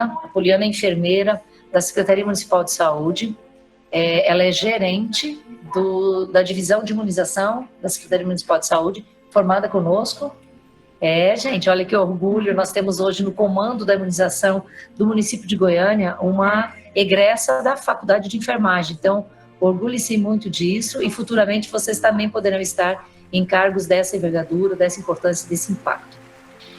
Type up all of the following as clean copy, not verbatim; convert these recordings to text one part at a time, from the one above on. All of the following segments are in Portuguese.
A Poliana é enfermeira da Secretaria Municipal de Saúde, ela é gerente da divisão de imunização da Secretaria Municipal de Saúde, formada conosco. Gente, olha que orgulho, nós temos hoje no comando da imunização do município de Goiânia uma egressa da Faculdade de Enfermagem, então orgulhe-se muito disso e futuramente vocês também poderão estar em cargos dessa envergadura, dessa importância, desse impacto.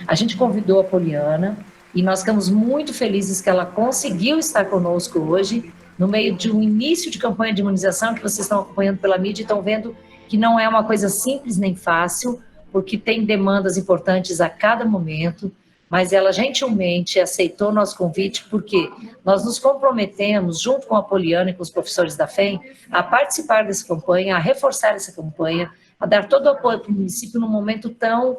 A gente convidou a Poliana e nós ficamos muito felizes que ela conseguiu estar conosco hoje, no meio de um início de campanha de imunização que vocês estão acompanhando pela mídia e estão vendo que não é uma coisa simples nem fácil, porque tem demandas importantes a cada momento, mas ela gentilmente aceitou nosso convite, porque nós nos comprometemos, junto com a Poliana e com os professores da FEM, a participar dessa campanha, a reforçar essa campanha, a dar todo o apoio para o município num momento tão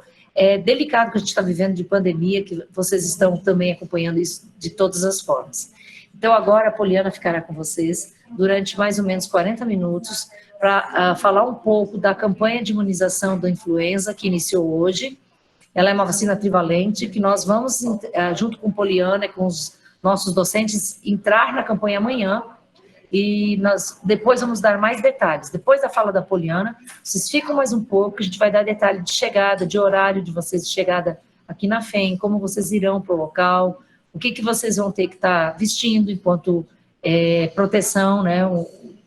delicado que a gente está vivendo de pandemia, que vocês estão também acompanhando isso de todas as formas. Então, agora a Poliana ficará com vocês durante mais ou menos 40 minutos, para falar um pouco da campanha de imunização da influenza que iniciou hoje. Ela é uma vacina trivalente que nós vamos, junto com Poliana e com os nossos docentes, entrar na campanha amanhã e nós depois vamos dar mais detalhes. Depois da fala da Poliana, vocês ficam mais um pouco, a gente vai dar detalhe de chegada, de horário de vocês de chegada aqui na FEM, como vocês irão para o local, o que vocês vão ter que estar vestindo enquanto proteção, né,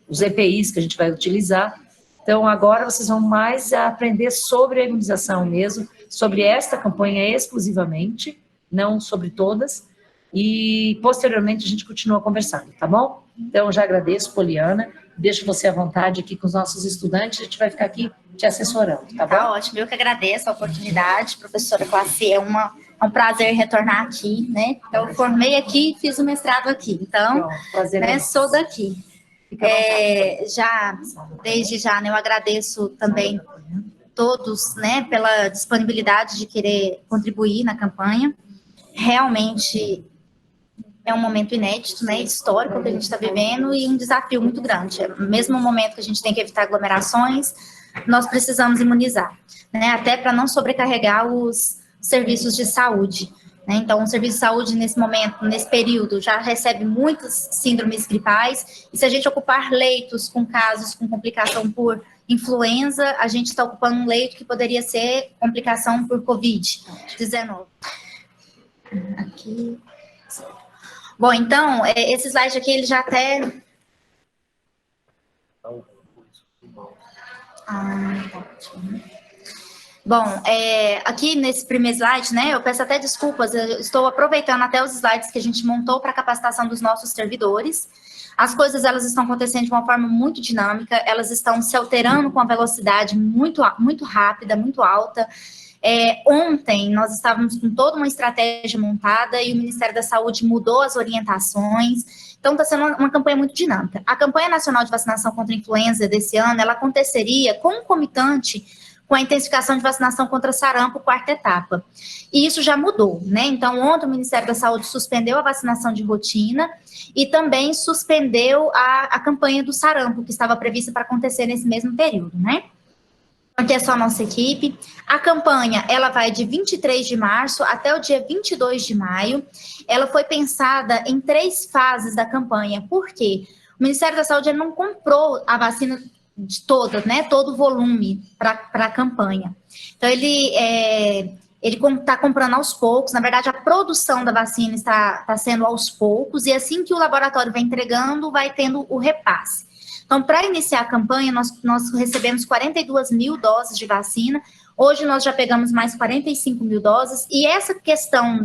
os EPIs que a gente vai utilizar. Então, agora vocês vão mais aprender sobre a imunização mesmo, sobre esta campanha exclusivamente, não sobre todas, e posteriormente a gente continua conversando, tá bom? Então, já agradeço, Poliana, deixo você à vontade aqui com os nossos estudantes, a gente vai ficar aqui te assessorando, tá bom? Tá ótimo, eu que agradeço a oportunidade, professora Classi, é um prazer retornar aqui, né? Eu formei aqui, fiz o mestrado aqui, então, né, sou daqui. Desde já, né, eu agradeço também todos, né, pela disponibilidade de querer contribuir na campanha. Realmente é um momento inédito, né, histórico que a gente está vivendo e um desafio muito grande. Mesmo no momento que a gente tem que evitar aglomerações, nós precisamos imunizar, né, até para não sobrecarregar os serviços de saúde. Então, o serviço de saúde, nesse momento, nesse período, já recebe muitas síndromes gripais, e se a gente ocupar leitos com casos com complicação por influenza, a gente está ocupando um leito que poderia ser complicação por Covid-19. Aqui. Bom, então, esse slide aqui, ele já até... ótimo. Bom, aqui nesse primeiro slide, né, eu peço até desculpas, eu estou aproveitando até os slides que a gente montou para a capacitação dos nossos servidores. As coisas, elas estão acontecendo de uma forma muito dinâmica, elas estão se alterando com uma velocidade muito rápida, muito alta. Ontem, nós estávamos com toda uma estratégia montada e o Ministério da Saúde mudou as orientações. Então, está sendo uma campanha muito dinâmica. A campanha nacional de vacinação contra a influenza desse ano, ela aconteceria concomitante com a intensificação de vacinação contra sarampo, quarta etapa. E isso já mudou, né? Então, ontem o Ministério da Saúde suspendeu a vacinação de rotina e também suspendeu a campanha do sarampo, que estava prevista para acontecer nesse mesmo período, né? Aqui é só a nossa equipe. A campanha, ela vai de 23 de março até o dia 22 de maio. Ela foi pensada em 3 fases da campanha. Por quê? O Ministério da Saúde não comprou a vacina de todas, né, todo o volume para a campanha. Então, ele está comprando aos poucos, na verdade, a produção da vacina está sendo aos poucos, e assim que o laboratório vai entregando, vai tendo o repasse. Então, para iniciar a campanha, nós recebemos 42 mil doses de vacina, hoje nós já pegamos mais 45 mil doses, e essa questão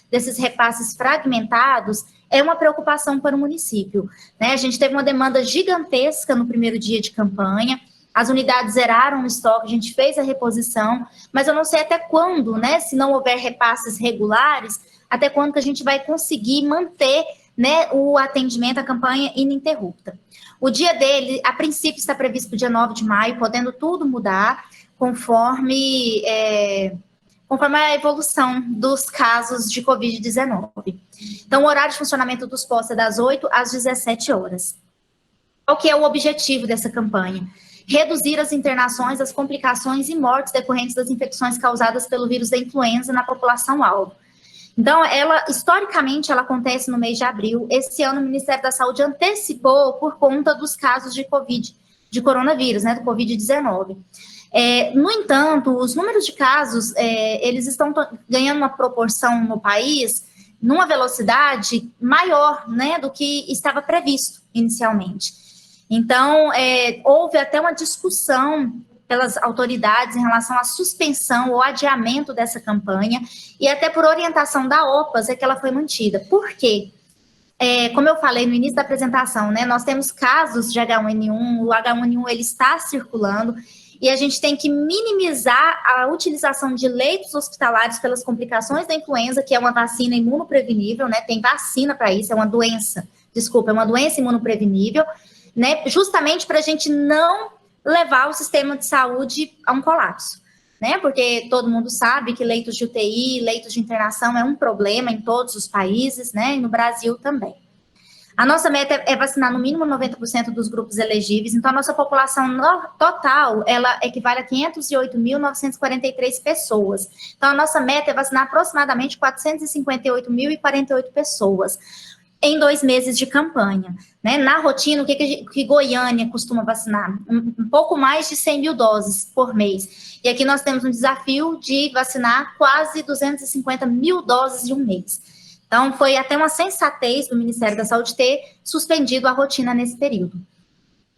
desses repasses fragmentados é uma preocupação para o município, né? A gente teve uma demanda gigantesca no primeiro dia de campanha, as unidades zeraram o estoque, a gente fez a reposição, mas eu não sei até quando, né, se não houver repasses regulares, até quando que a gente vai conseguir manter, né, o atendimento à campanha ininterrupta. O dia dele, a princípio, está previsto para o dia 9 de maio, podendo tudo mudar, conforme a evolução dos casos de Covid-19. Então, o horário de funcionamento dos postos é das 8 às 17 horas. Qual que é o objetivo dessa campanha? Reduzir as internações, as complicações e mortes decorrentes das infecções causadas pelo vírus da influenza na população-alvo. Então, ela, historicamente, ela acontece no mês de abril. Esse ano, o Ministério da Saúde antecipou por conta dos casos de coronavírus, né, do Covid-19. No entanto, os números de casos, eles estão ganhando uma proporção no país, numa velocidade maior, né, do que estava previsto inicialmente. Então, houve até uma discussão pelas autoridades em relação à suspensão ou adiamento dessa campanha, e até por orientação da OPAS é que ela foi mantida. Por quê? Como eu falei no início da apresentação, né, nós temos casos de H1N1, o H1N1 ele está circulando, e a gente tem que minimizar a utilização de leitos hospitalares pelas complicações da influenza, que é uma vacina imunoprevenível, né, tem vacina para isso, é uma doença imunoprevenível, né, justamente para a gente não levar o sistema de saúde a um colapso, né? Porque todo mundo sabe que leitos de UTI, leitos de internação é um problema em todos os países, né? E no Brasil também. A nossa meta é vacinar no mínimo 90% dos grupos elegíveis, então a nossa população total, ela equivale a 508.943 pessoas. Então a nossa meta é vacinar aproximadamente 458.048 pessoas em 2 meses de campanha, né? Na rotina, o que Goiânia costuma vacinar? Um pouco mais de 100 mil doses por mês. E aqui nós temos um desafio de vacinar quase 250 mil doses em um mês. Então, foi até uma sensatez do Ministério da Saúde ter suspendido a rotina nesse período.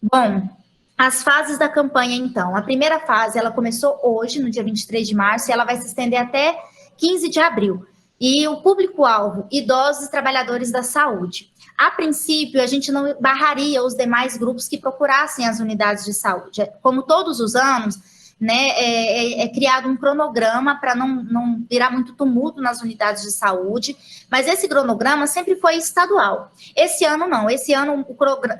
Bom, as fases da campanha, então. A primeira fase, ela começou hoje, no dia 23 de março, e ela vai se estender até 15 de abril. E o público-alvo, idosos e trabalhadores da saúde. A princípio, a gente não barraria os demais grupos que procurassem as unidades de saúde. Como todos os anos, né, é criado um cronograma para não virar muito tumulto nas unidades de saúde, mas esse cronograma sempre foi estadual. Esse ano não, esse ano o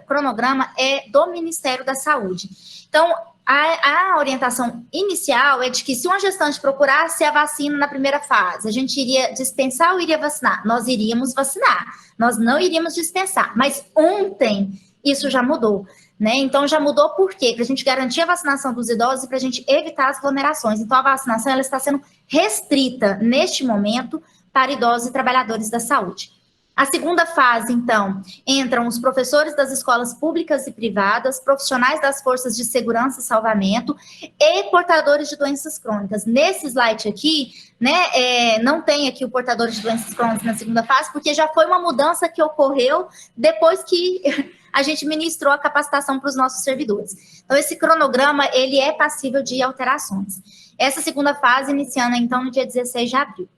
cronograma é do Ministério da Saúde. Então, a orientação inicial é de que se uma gestante procurasse a vacina na primeira fase, a gente iria dispensar ou iria vacinar? Nós iríamos vacinar, nós não iríamos dispensar. Mas ontem isso já mudou, né? Então já mudou por quê? Para a gente garantir a vacinação dos idosos e para a gente evitar as aglomerações. Então a vacinação ela está sendo restrita neste momento para idosos e trabalhadores da saúde. A segunda fase, então, entram os professores das escolas públicas e privadas, profissionais das forças de segurança e salvamento e portadores de doenças crônicas. Nesse slide aqui, né, não tem aqui o portador de doenças crônicas na segunda fase, porque já foi uma mudança que ocorreu depois que a gente ministrou a capacitação para os nossos servidores. Então, esse cronograma, ele é passível de alterações. Essa segunda fase iniciando, então, no dia 16 de abril.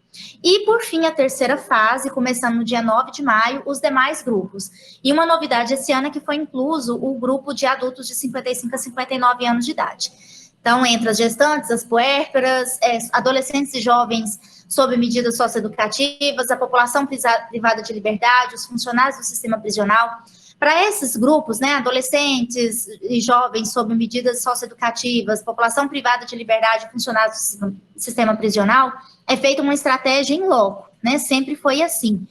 E, por fim, a terceira fase, começando no dia 9 de maio, os demais grupos. E uma novidade esse ano é que foi incluso o grupo de adultos de 55 a 59 anos de idade. Então, entre as gestantes, as puérperas, adolescentes e jovens sob medidas socioeducativas, a população privada de liberdade, os funcionários do sistema prisional. Para esses grupos, né, adolescentes e jovens sob medidas socioeducativas, população privada de liberdade, funcionários do sistema prisional, é feita uma estratégia em loco, né? Sempre foi assim.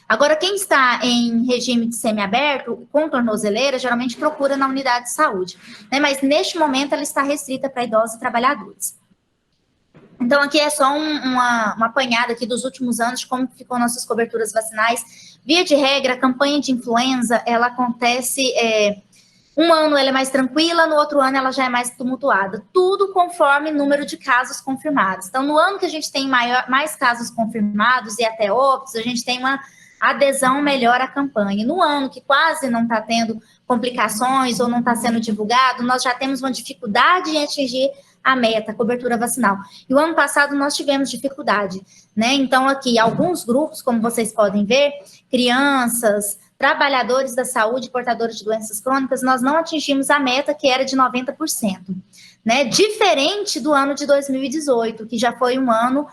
Agora, quem está em regime de semiaberto, com tornozeleira, geralmente procura na unidade de saúde, né? Mas neste momento ela está restrita para idosos e trabalhadores. Então, aqui é só uma apanhada aqui dos últimos anos de como ficou nossas coberturas vacinais. Via de regra, a campanha de influenza, ela acontece... um ano ela é mais tranquila, no outro ano ela já é mais tumultuada. Tudo conforme o número de casos confirmados. Então, no ano que a gente tem mais casos confirmados e até óbitos, a gente tem uma adesão melhor à campanha. No ano que quase não está tendo complicações ou não está sendo divulgado, nós já temos uma dificuldade em atingir a meta, a cobertura vacinal. E o ano passado nós tivemos dificuldade, né? Então, aqui, alguns grupos, como vocês podem ver, crianças, trabalhadores da saúde, portadores de doenças crônicas, nós não atingimos a meta que era de 90%, né? Diferente do ano de 2018, que já foi um ano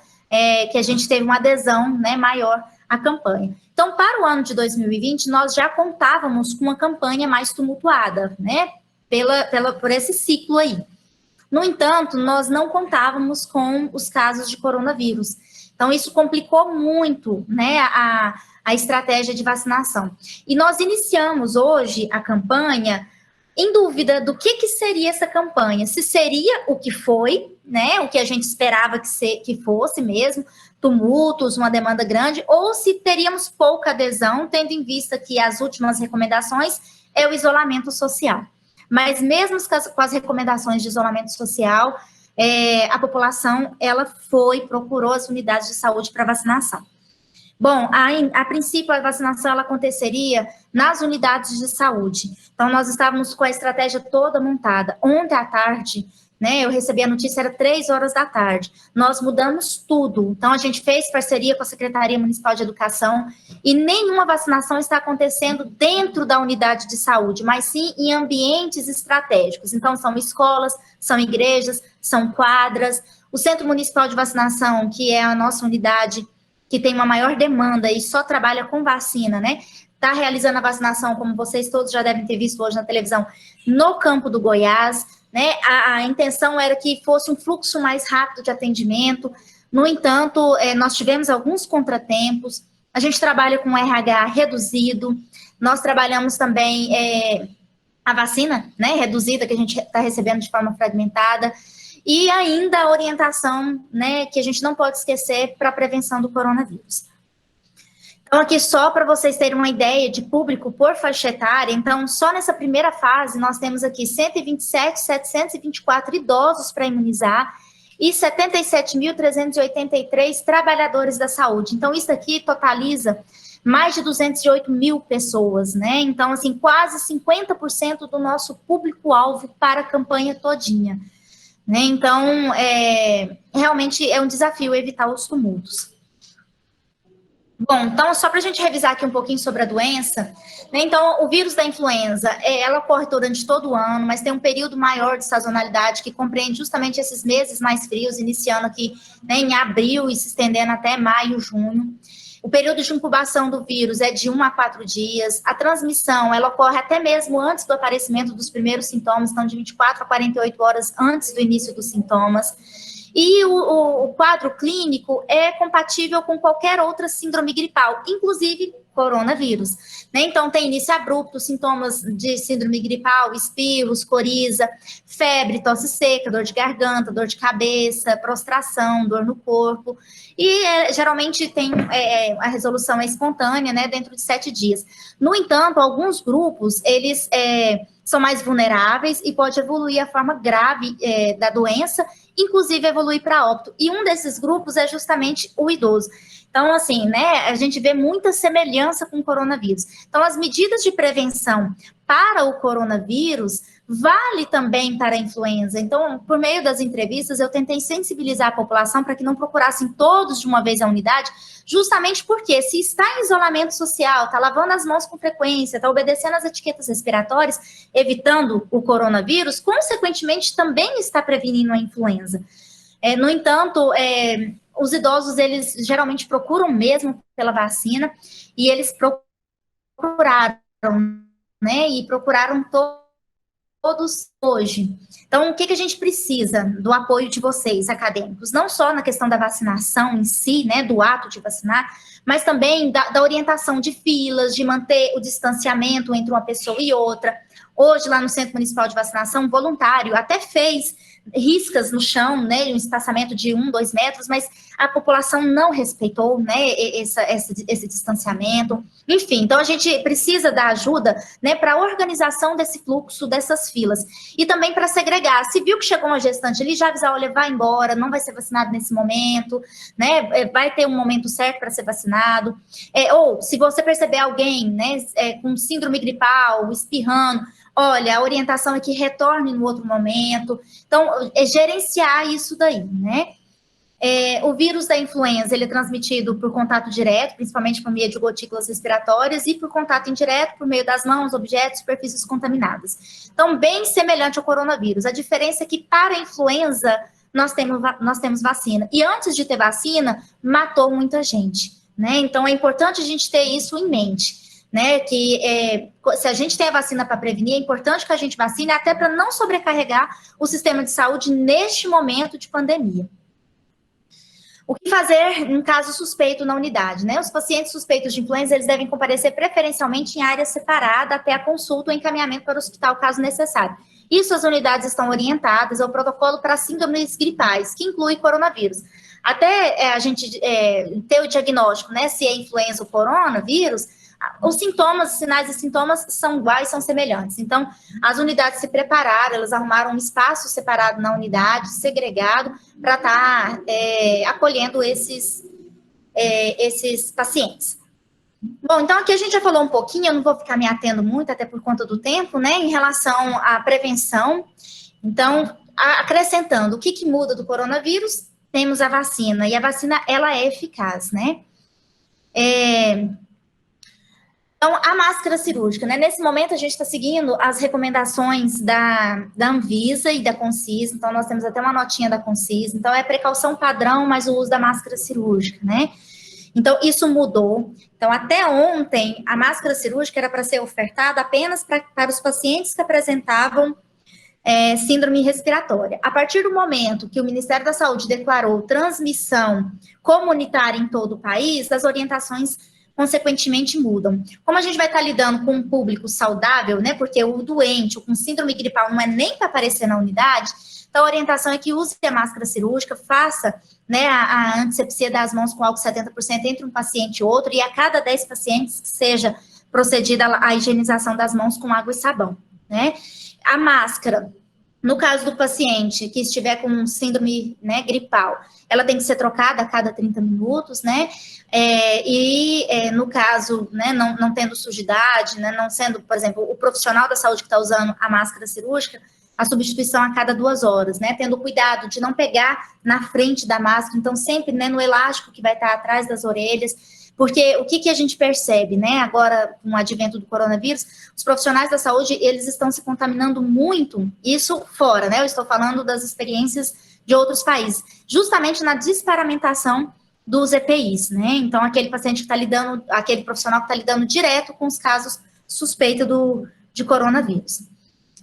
que a gente teve uma adesão, né, maior à campanha. Então, para o ano de 2020, nós já contávamos com uma campanha mais tumultuada, né, por esse ciclo aí. No entanto, nós não contávamos com os casos de coronavírus. Então, isso complicou muito, né, a estratégia de vacinação. E nós iniciamos hoje a campanha em dúvida do que seria essa campanha. Se seria o que foi, né, o que a gente esperava que fosse mesmo, tumultos, uma demanda grande, ou se teríamos pouca adesão, tendo em vista que as últimas recomendações é o isolamento social. Mas mesmo com as recomendações de isolamento social, a população, ela procurou as unidades de saúde para vacinação. Bom, a princípio, a vacinação ela aconteceria nas unidades de saúde. Então, nós estávamos com a estratégia toda montada. Ontem à tarde, né, eu recebi a notícia, era 3 horas da tarde. Nós mudamos tudo. Então, a gente fez parceria com a Secretaria Municipal de Educação e nenhuma vacinação está acontecendo dentro da unidade de saúde, mas sim em ambientes estratégicos. Então, são escolas, são igrejas, são quadras. O Centro Municipal de Vacinação, que é a nossa unidade que tem uma maior demanda e só trabalha com vacina, né? Está realizando a vacinação, como vocês todos já devem ter visto hoje na televisão, no campo do Goiás, né? A intenção era que fosse um fluxo mais rápido de atendimento. No entanto, nós tivemos alguns contratempos. A gente trabalha com RH reduzido. Nós trabalhamos também a vacina, né, reduzida, que a gente está recebendo de forma fragmentada. E ainda a orientação, né, que a gente não pode esquecer para a prevenção do coronavírus. Então, aqui só para vocês terem uma ideia de público por faixa etária, então, só nessa primeira fase, nós temos aqui 127.724 idosos para imunizar e 77.383 trabalhadores da saúde. Então, isso aqui totaliza mais de 208 mil pessoas, né? Então, assim, quase 50% do nosso público-alvo para a campanha todinha. Né? Então, realmente é um desafio evitar os tumultos. Bom, então, só para a gente revisar aqui um pouquinho sobre a doença, né? Então, o vírus da influenza, ela ocorre durante todo o ano, mas tem um período maior de sazonalidade que compreende justamente esses meses mais frios, iniciando aqui, né, em abril e se estendendo até maio, junho. O período de incubação do vírus é de 1 a 4 dias. A transmissão, ela ocorre até mesmo antes do aparecimento dos primeiros sintomas, então de 24 a 48 horas antes do início dos sintomas. E o quadro clínico é compatível com qualquer outra síndrome gripal, inclusive coronavírus. Né? Então, tem início abrupto, sintomas de síndrome gripal, espirros, coriza, febre, tosse seca, dor de garganta, dor de cabeça, prostração, dor no corpo. E geralmente tem a resolução é espontânea, né, dentro de 7 dias. No entanto, alguns grupos, eles são mais vulneráveis e pode evoluir a forma grave da doença, inclusive evoluir para óbito. E um desses grupos é justamente o idoso. Então, assim, né, a gente vê muita semelhança com o coronavírus. Então, as medidas de prevenção para o coronavírus vale também para a influenza. Então, por meio das entrevistas, eu tentei sensibilizar a população para que não procurassem todos de uma vez a unidade, justamente porque se está em isolamento social, está lavando as mãos com frequência, está obedecendo às etiquetas respiratórias, evitando o coronavírus, consequentemente também está prevenindo a influenza. No entanto, os idosos, eles geralmente procuram mesmo pela vacina, e eles procuraram, né, e procuraram todos hoje. Então, o que a gente precisa do apoio de vocês, acadêmicos? Não só na questão da vacinação em si, né, do ato de vacinar, mas também da orientação de filas, de manter o distanciamento entre uma pessoa e outra. Hoje, lá no Centro Municipal de Vacinação, um voluntário até fez riscas no chão, né, um espaçamento de 1, 2 metros, mas a população não respeitou, né, esse distanciamento. Enfim, então a gente precisa da ajuda, né, para a organização desse fluxo, dessas filas. E também para segregar. Se viu que chegou uma gestante ali, já avisar, olha, vai embora, não vai ser vacinado nesse momento, né, vai ter um momento certo para ser vacinado. Ou, se você perceber alguém, né, com síndrome gripal, espirrando, olha, a orientação é que retorne no outro momento. Então, gerenciar isso daí, né? O vírus da influenza, ele é transmitido por contato direto, principalmente por meio de gotículas respiratórias, e por contato indireto, por meio das mãos, objetos, superfícies contaminadas. Então, bem semelhante ao coronavírus. A diferença é que, para a influenza, nós temos vacina. E antes de ter vacina, matou muita gente, né? Então, é importante a gente ter isso em mente. Né, que se a gente tem a vacina para prevenir, é importante que a gente vacine até para não sobrecarregar o sistema de saúde neste momento de pandemia. O que fazer em caso suspeito na unidade, né? Os pacientes suspeitos de influenza, eles devem comparecer preferencialmente em área separada até a consulta ou encaminhamento para o hospital, caso necessário. Isso, as unidades estão orientadas ao protocolo para síndromes gripais, que inclui coronavírus. até a gente ter o diagnóstico, né, se é influenza ou coronavírus, os sintomas, sinais e sintomas são iguais, são semelhantes. Então, as unidades se prepararam, elas arrumaram um espaço separado na unidade, segregado, para estar acolhendo esses pacientes. Bom, então aqui a gente já falou um pouquinho, eu não vou ficar me atendo muito, até por conta do tempo, né, em relação à prevenção. Então, acrescentando, o que muda do coronavírus? Temos a vacina, e a vacina, ela é eficaz, né? Então, a máscara cirúrgica, né? Nesse momento, a gente está seguindo as recomendações da Anvisa e da Consis, então nós temos até uma notinha da Consis, então é precaução padrão, mas o uso da máscara cirúrgica, né? Então, isso mudou. Então, até ontem, a máscara cirúrgica era para ser ofertada apenas para os pacientes que apresentavam síndrome respiratória. A partir do momento que o Ministério da Saúde declarou transmissão comunitária em todo o país, as orientações consequentemente mudam. Como a gente vai estar lidando com um público saudável, né, porque o doente, o com síndrome gripal, não é nem para aparecer na unidade, então a orientação é que use a máscara cirúrgica, faça, né, a antisepsia das mãos com álcool 70% entre um paciente e outro, e a cada 10 pacientes que seja procedida a higienização das mãos com água e sabão, né. A máscara, no caso do paciente que estiver com síndrome, né, gripal, ela tem que ser trocada a cada 30 minutos, né, no caso, né, não tendo sujidade, né, não sendo, por exemplo, o profissional da saúde que está usando a máscara cirúrgica, a substituição a cada 2 horas, né, tendo cuidado de não pegar na frente da máscara, então sempre, né, no elástico que vai estar atrás das orelhas, porque o que a gente percebe, né, agora com o advento do coronavírus, os profissionais da saúde, eles estão se contaminando muito, isso fora, né, eu estou falando das experiências de outros países, justamente na desparamentação dos EPIs, né, então aquele paciente que está lidando, aquele profissional que está lidando direto com os casos suspeitos de coronavírus.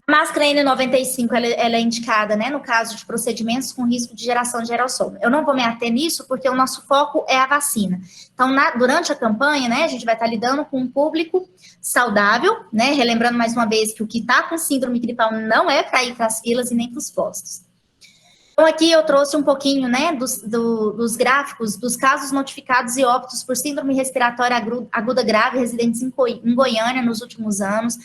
A máscara N95, ela é indicada, né, no caso de procedimentos com risco de geração de aerossol. Eu não vou me ater nisso, porque o nosso foco é a vacina. Então, durante a campanha, né, a gente vai estar lidando com um público saudável, né, relembrando mais uma vez que o que está com síndrome gripal não é para ir para as filas e nem para os postos. Então, aqui eu trouxe um pouquinho, né, dos gráficos dos casos notificados e óbitos por síndrome respiratória aguda grave residentes em Goiânia nos últimos anos.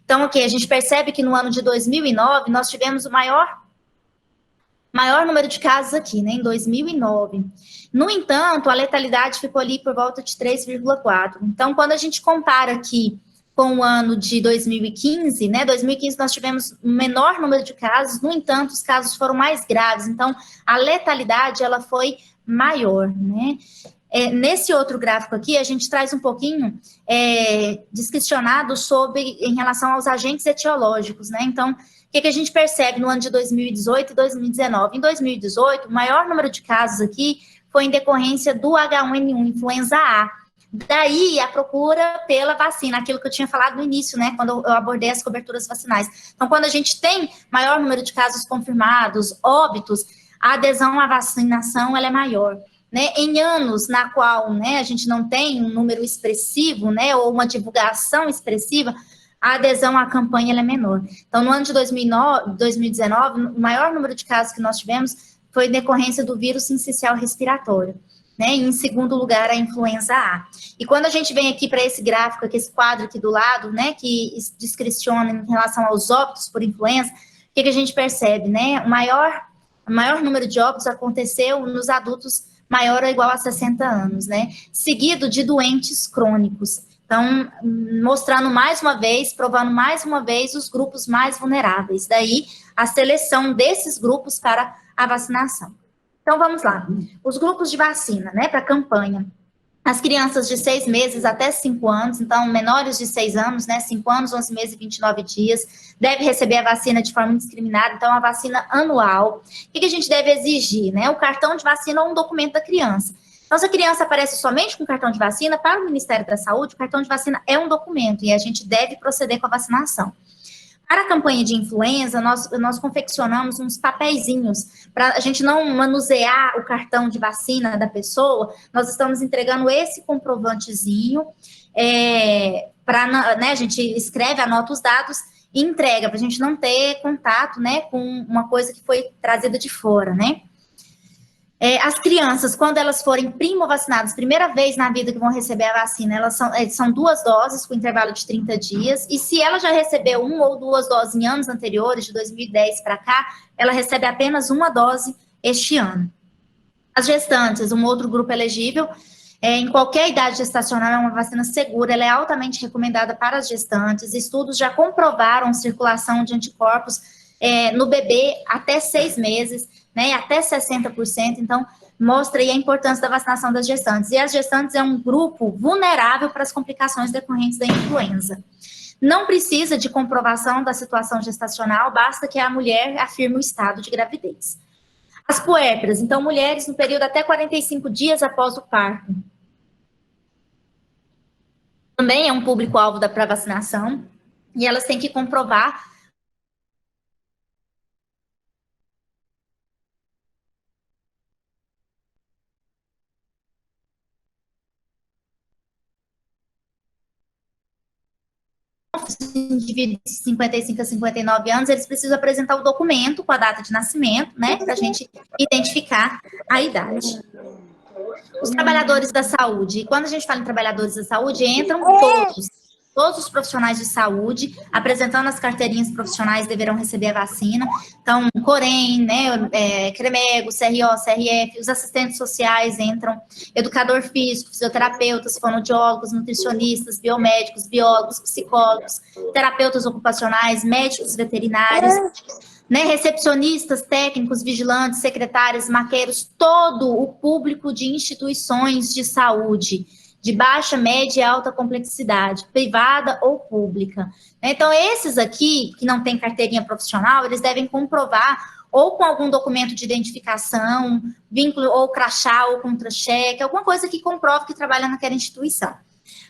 Então, aqui, a gente percebe que no ano de 2009, nós tivemos o maior número de casos aqui, né, em 2009. No entanto, a letalidade ficou ali por volta de 3,4. Então, quando a gente compara aqui com o ano de 2015, né, 2015 nós tivemos um menor número de casos, no entanto, os casos foram mais graves. Então, a letalidade, ela foi maior, né. Nesse outro gráfico aqui, a gente traz um pouquinho descricionado em relação aos agentes etiológicos, né? Então, o que a gente percebe no ano de 2018 e 2019? Em 2018, o maior número de casos aqui foi em decorrência do H1N1, influenza A. Daí, a procura pela vacina, aquilo que eu tinha falado no início, né? Quando eu abordei as coberturas vacinais. Então, quando a gente tem maior número de casos confirmados, óbitos, a adesão à vacinação, ela é maior. Né, em anos na qual, né, a gente não tem um número expressivo, né, ou uma divulgação expressiva, a adesão à campanha ela é menor. Então, no ano de 2019, o maior número de casos que nós tivemos foi em decorrência do vírus sincicial respiratório, né, e em segundo lugar, a influenza A. E quando a gente vem aqui para esse gráfico, aqui, esse quadro aqui do lado, né, que descriciona em relação aos óbitos por influenza, o que a gente percebe, né, o maior número de óbitos aconteceu nos adultos maior ou igual a 60 anos, né? Seguido de doentes crônicos. Então, mostrando mais uma vez, provando mais uma vez os grupos mais vulneráveis. Daí, a seleção desses grupos para a vacinação. Então, vamos lá. Os grupos de vacina, né, para a campanha. As crianças de 6 meses até 5 anos, então menores de 6 anos, né, 5 anos, 11 meses e 29 dias, deve receber a vacina de forma indiscriminada, então a vacina anual. O que a gente deve exigir, né? O cartão de vacina ou um documento da criança. Então, se a criança aparece somente com cartão de vacina, para o Ministério da Saúde, o cartão de vacina é um documento e a gente deve proceder com a vacinação. Para a campanha de influenza, nós confeccionamos uns papeizinhos para a gente não manusear o cartão de vacina da pessoa. Nós estamos entregando esse comprovantezinho né, a gente escreve, anota os dados e entrega para a gente não ter contato, né, com uma coisa que foi trazida de fora, né? As crianças, quando elas forem primo-vacinadas, primeira vez na vida que vão receber a vacina, elas são 2 doses com intervalo de 30 dias, e se ela já recebeu 1 ou 2 doses em anos anteriores, de 2010 para cá, ela recebe apenas 1 dose este ano. As gestantes, um outro grupo elegível, em qualquer idade gestacional, é uma vacina segura, ela é altamente recomendada para as gestantes, estudos já comprovaram circulação de anticorpos no bebê até 6 meses, né, até 60%, então mostra aí a importância da vacinação das gestantes. E as gestantes é um grupo vulnerável para as complicações decorrentes da influenza. Não precisa de comprovação da situação gestacional, basta que a mulher afirme o estado de gravidez. As puérperas, então mulheres no período até 45 dias após o parto. Também é um público-alvo para vacinação, e elas têm que comprovar indivíduos de 55 a 59 anos, eles precisam apresentar o documento com a data de nascimento, né, para a gente identificar a idade. Os trabalhadores da saúde, e quando a gente fala em trabalhadores da saúde, entram todos os profissionais de saúde, apresentando as carteirinhas profissionais, deverão receber a vacina. Então, Corém, né, CREMEGO, CRO, CRF, os assistentes sociais entram, educador físico, fisioterapeutas, fonoaudiólogos, nutricionistas, biomédicos, biólogos, psicólogos, terapeutas ocupacionais, médicos veterinários, né, recepcionistas, técnicos, vigilantes, secretárias, maqueiros, todo o público de instituições de saúde, de baixa, média e alta complexidade, privada ou pública. Então, esses aqui, que não têm carteirinha profissional, eles devem comprovar ou com algum documento de identificação, vínculo ou crachá ou contra-cheque, alguma coisa que comprove que trabalha naquela instituição.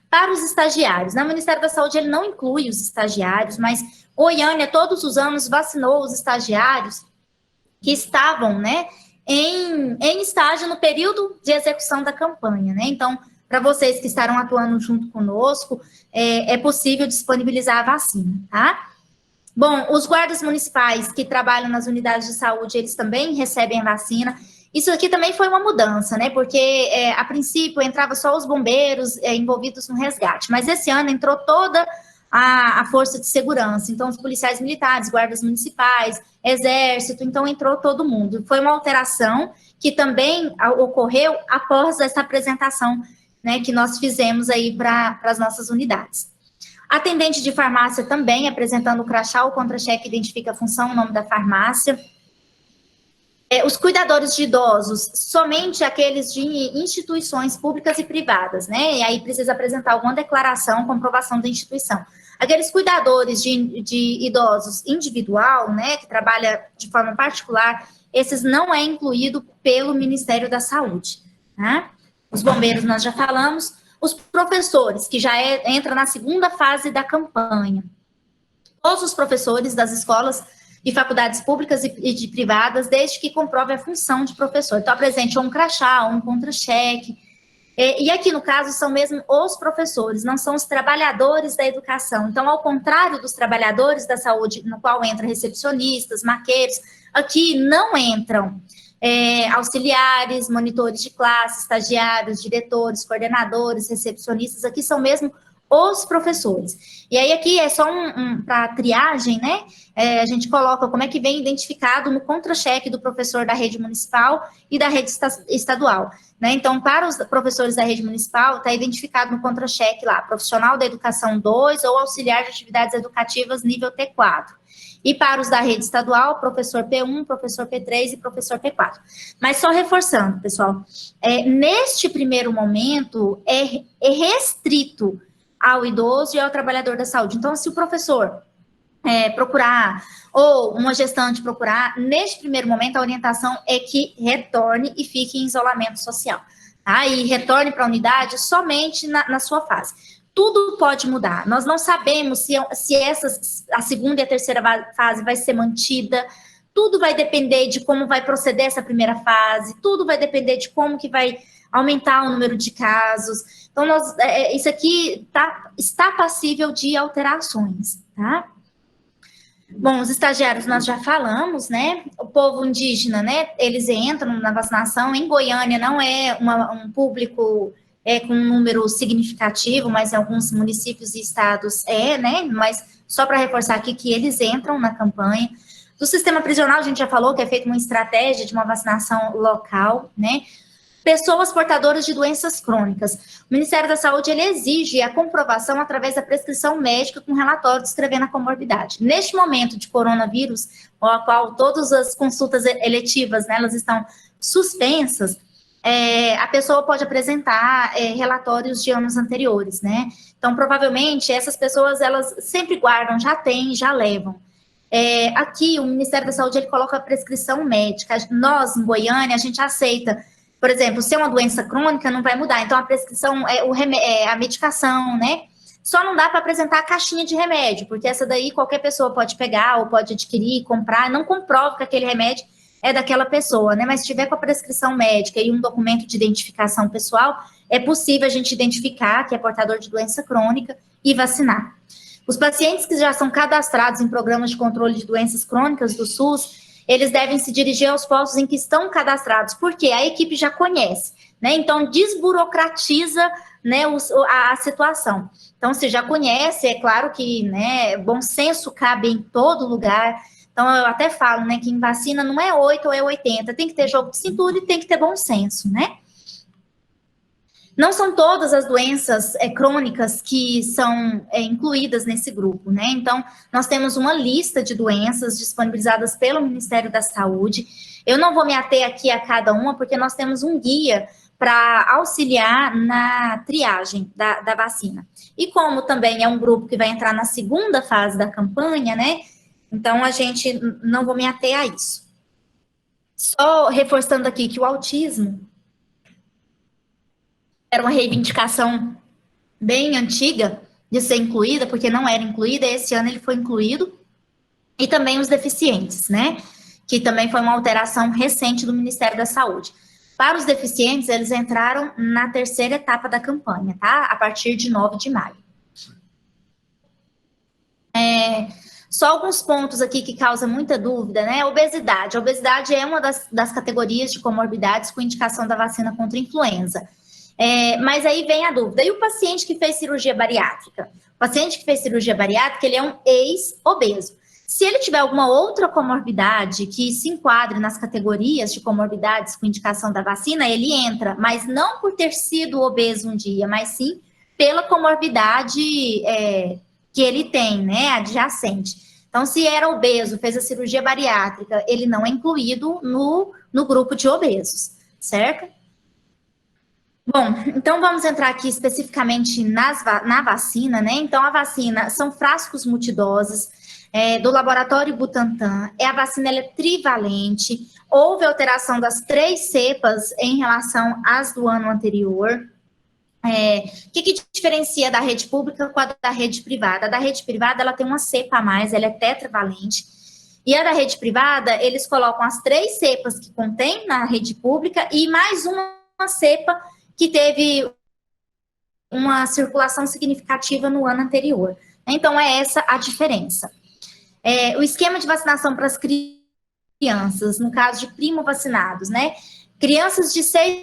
Para os estagiários, no Ministério da Saúde ele não inclui os estagiários, mas Goiânia todos os anos vacinou os estagiários que estavam, né, em estágio no período de execução da campanha, né? Então, para vocês que estarão atuando junto conosco, é possível disponibilizar a vacina, tá? Bom, os guardas municipais que trabalham nas unidades de saúde, eles também recebem a vacina. Isso aqui também foi uma mudança, né? Porque, a princípio, entrava só os bombeiros envolvidos no resgate, mas esse ano entrou toda a força de segurança, então os policiais militares, guardas municipais, exército, então entrou todo mundo. Foi uma alteração que também ocorreu após essa apresentação, né, que nós fizemos aí para as nossas unidades. Atendente de farmácia também, apresentando o crachá, o contra-cheque identifica a função, o nome da farmácia. Os cuidadores de idosos, somente aqueles de instituições públicas e privadas, né? E aí precisa apresentar alguma declaração, comprovação da instituição. Aqueles cuidadores de idosos individual, né, que trabalha de forma particular, esses não é incluído pelo Ministério da Saúde, né? Os bombeiros nós já falamos. Os professores, que já entra na segunda fase da campanha. Todos os professores das escolas e faculdades públicas e de privadas, desde que comprove a função de professor. Então, apresente um crachá, um contra-cheque. E aqui, no caso, são mesmo os professores, não são os trabalhadores da educação. Então, ao contrário dos trabalhadores da saúde, no qual entram recepcionistas, maqueiros, aqui não entram auxiliares, monitores de classe, estagiários, diretores, coordenadores, recepcionistas, aqui são mesmo os professores. E aí aqui é só para triagem, né? A gente coloca como é que vem identificado no contra-cheque do professor da rede municipal e da rede estadual, né? Então, para os professores da rede municipal, está identificado no contra-cheque lá, profissional da educação 2 ou auxiliar de atividades educativas nível T4. E para os da rede estadual, professor P1, professor P3 e professor P4. Mas só reforçando, pessoal, neste primeiro momento é restrito ao idoso e ao trabalhador da saúde. Então, se o professor procurar, ou uma gestante procurar, neste primeiro momento a orientação é que retorne e fique em isolamento social, tá? E retorne para a unidade somente na sua fase. Tudo pode mudar, nós não sabemos se a segunda e a terceira fase vai ser mantida, tudo vai depender de como vai proceder essa primeira fase, tudo vai depender de como que vai aumentar o número de casos. Então, isso aqui está passível de alterações, tá? Bom, os estagiários nós já falamos, né? O povo indígena, né? Eles entram na vacinação. Em Goiânia não é um público com um número significativo, mas em alguns municípios e estados né? Mas só para reforçar aqui que eles entram na campanha. Do sistema prisional, a gente já falou que é feita uma estratégia de uma vacinação local, né? Pessoas portadoras de doenças crônicas. O Ministério da Saúde, ele exige a comprovação através da prescrição médica com relatório descrevendo a comorbidade. Neste momento de coronavírus, ao qual todas as consultas eletivas, né, elas estão suspensas, a pessoa pode apresentar relatórios de anos anteriores, né? Então, provavelmente, essas pessoas, elas sempre guardam, já têm, já levam. Aqui, o Ministério da Saúde, ele coloca a prescrição médica. Nós, em Goiânia, a gente aceita. Por exemplo, se é uma doença crônica, não vai mudar. Então, a prescrição a medicação, né? Só não dá para apresentar a caixinha de remédio, porque essa daí qualquer pessoa pode pegar ou pode adquirir, comprar, não comprova que aquele remédio é daquela pessoa, né? Mas se tiver com a prescrição médica e um documento de identificação pessoal, é possível a gente identificar que é portador de doença crônica e vacinar. Os pacientes que já são cadastrados em programas de controle de doenças crônicas do SUS, eles devem se dirigir aos postos em que estão cadastrados, porque a equipe já conhece, né? Então, desburocratiza, né, a situação. Então, se já conhece, é claro que, né, bom senso cabe em todo lugar. Então, eu até falo, né, que em vacina não é 8 ou é 80, tem que ter jogo de cintura e tem que ter bom senso, né? Não são todas as doenças crônicas que são incluídas nesse grupo, né? Então, nós temos uma lista de doenças disponibilizadas pelo Ministério da Saúde. Eu não vou me ater aqui a cada uma, porque nós temos um guia para auxiliar na triagem da vacina. E como também é um grupo que vai entrar na segunda fase da campanha, né? Então, a gente não vou me ater a isso. Só reforçando aqui que o autismo era uma reivindicação bem antiga de ser incluída, porque não era incluída, esse ano ele foi incluído, e também os deficientes, né, que também foi uma alteração recente do Ministério da Saúde. Para os deficientes, eles entraram na terceira etapa da campanha, tá, a partir de 9 de maio. Só alguns pontos aqui que causam muita dúvida, né, obesidade. A obesidade é uma das categorias de comorbidades com indicação da vacina contra a influenza. Mas aí vem a dúvida, e o paciente que fez cirurgia bariátrica? O paciente que fez cirurgia bariátrica, ele é um ex-obeso. Se ele tiver alguma outra comorbidade que se enquadre nas categorias de comorbidades com indicação da vacina, ele entra, mas não por ter sido obeso um dia, mas sim pela comorbidade que ele tem, né, adjacente. Então, se era obeso, fez a cirurgia bariátrica, ele não é incluído no grupo de obesos, certo? Bom, então vamos entrar aqui especificamente na vacina, né? Então, a vacina são frascos multidoses do laboratório Butantan. A vacina ela é trivalente. Houve alteração das 3 cepas em relação às do ano anterior. O que diferencia da rede pública com a da rede privada? A da rede privada, ela tem uma cepa a mais, ela é tetravalente. E a da rede privada, eles colocam as 3 cepas que contém na rede pública e mais uma cepa que teve uma circulação significativa no ano anterior. Então, é essa a diferença. O esquema de vacinação para as crianças, no caso de primo-vacinados, né? Crianças de 6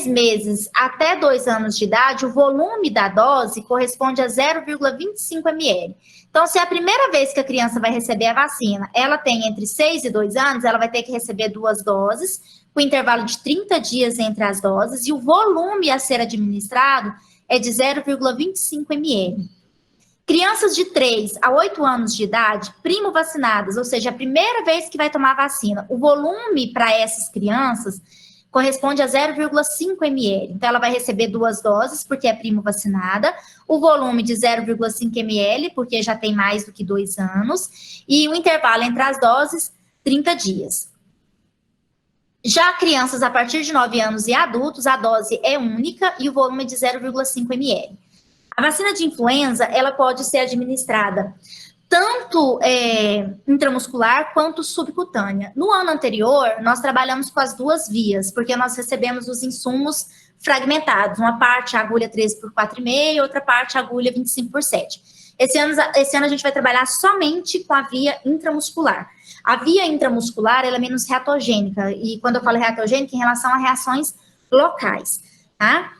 meses até 2 anos de idade, o volume da dose corresponde a 0,25 ml. Então, se é a primeira vez que a criança vai receber a vacina, ela tem entre 6 e 2 anos, ela vai ter que receber 2 doses, com intervalo de 30 dias entre as doses, e o volume a ser administrado é de 0,25 ml. Crianças de 3 a 8 anos de idade, primo-vacinadas, ou seja, a primeira vez que vai tomar a vacina, o volume para essas crianças corresponde a 0,5 ml. Então, ela vai receber 2 doses, porque é primo-vacinada, o volume de 0,5 ml, porque já tem mais do que 2 anos, e o intervalo entre as doses, 30 dias. Já crianças a partir de 9 anos e adultos, a dose é única e o volume é de 0,5 ml. A vacina de influenza, ela pode ser administrada tanto intramuscular quanto subcutânea. No ano anterior, nós trabalhamos com as 2 vias, porque nós recebemos os insumos fragmentados. Uma parte a agulha 13 por 4,5 e outra parte a agulha 25 por 7. Esse ano a gente vai trabalhar somente com a via intramuscular. A via intramuscular, ela é menos reatogênica, e quando eu falo reatogênica, em relação a reações locais, tá?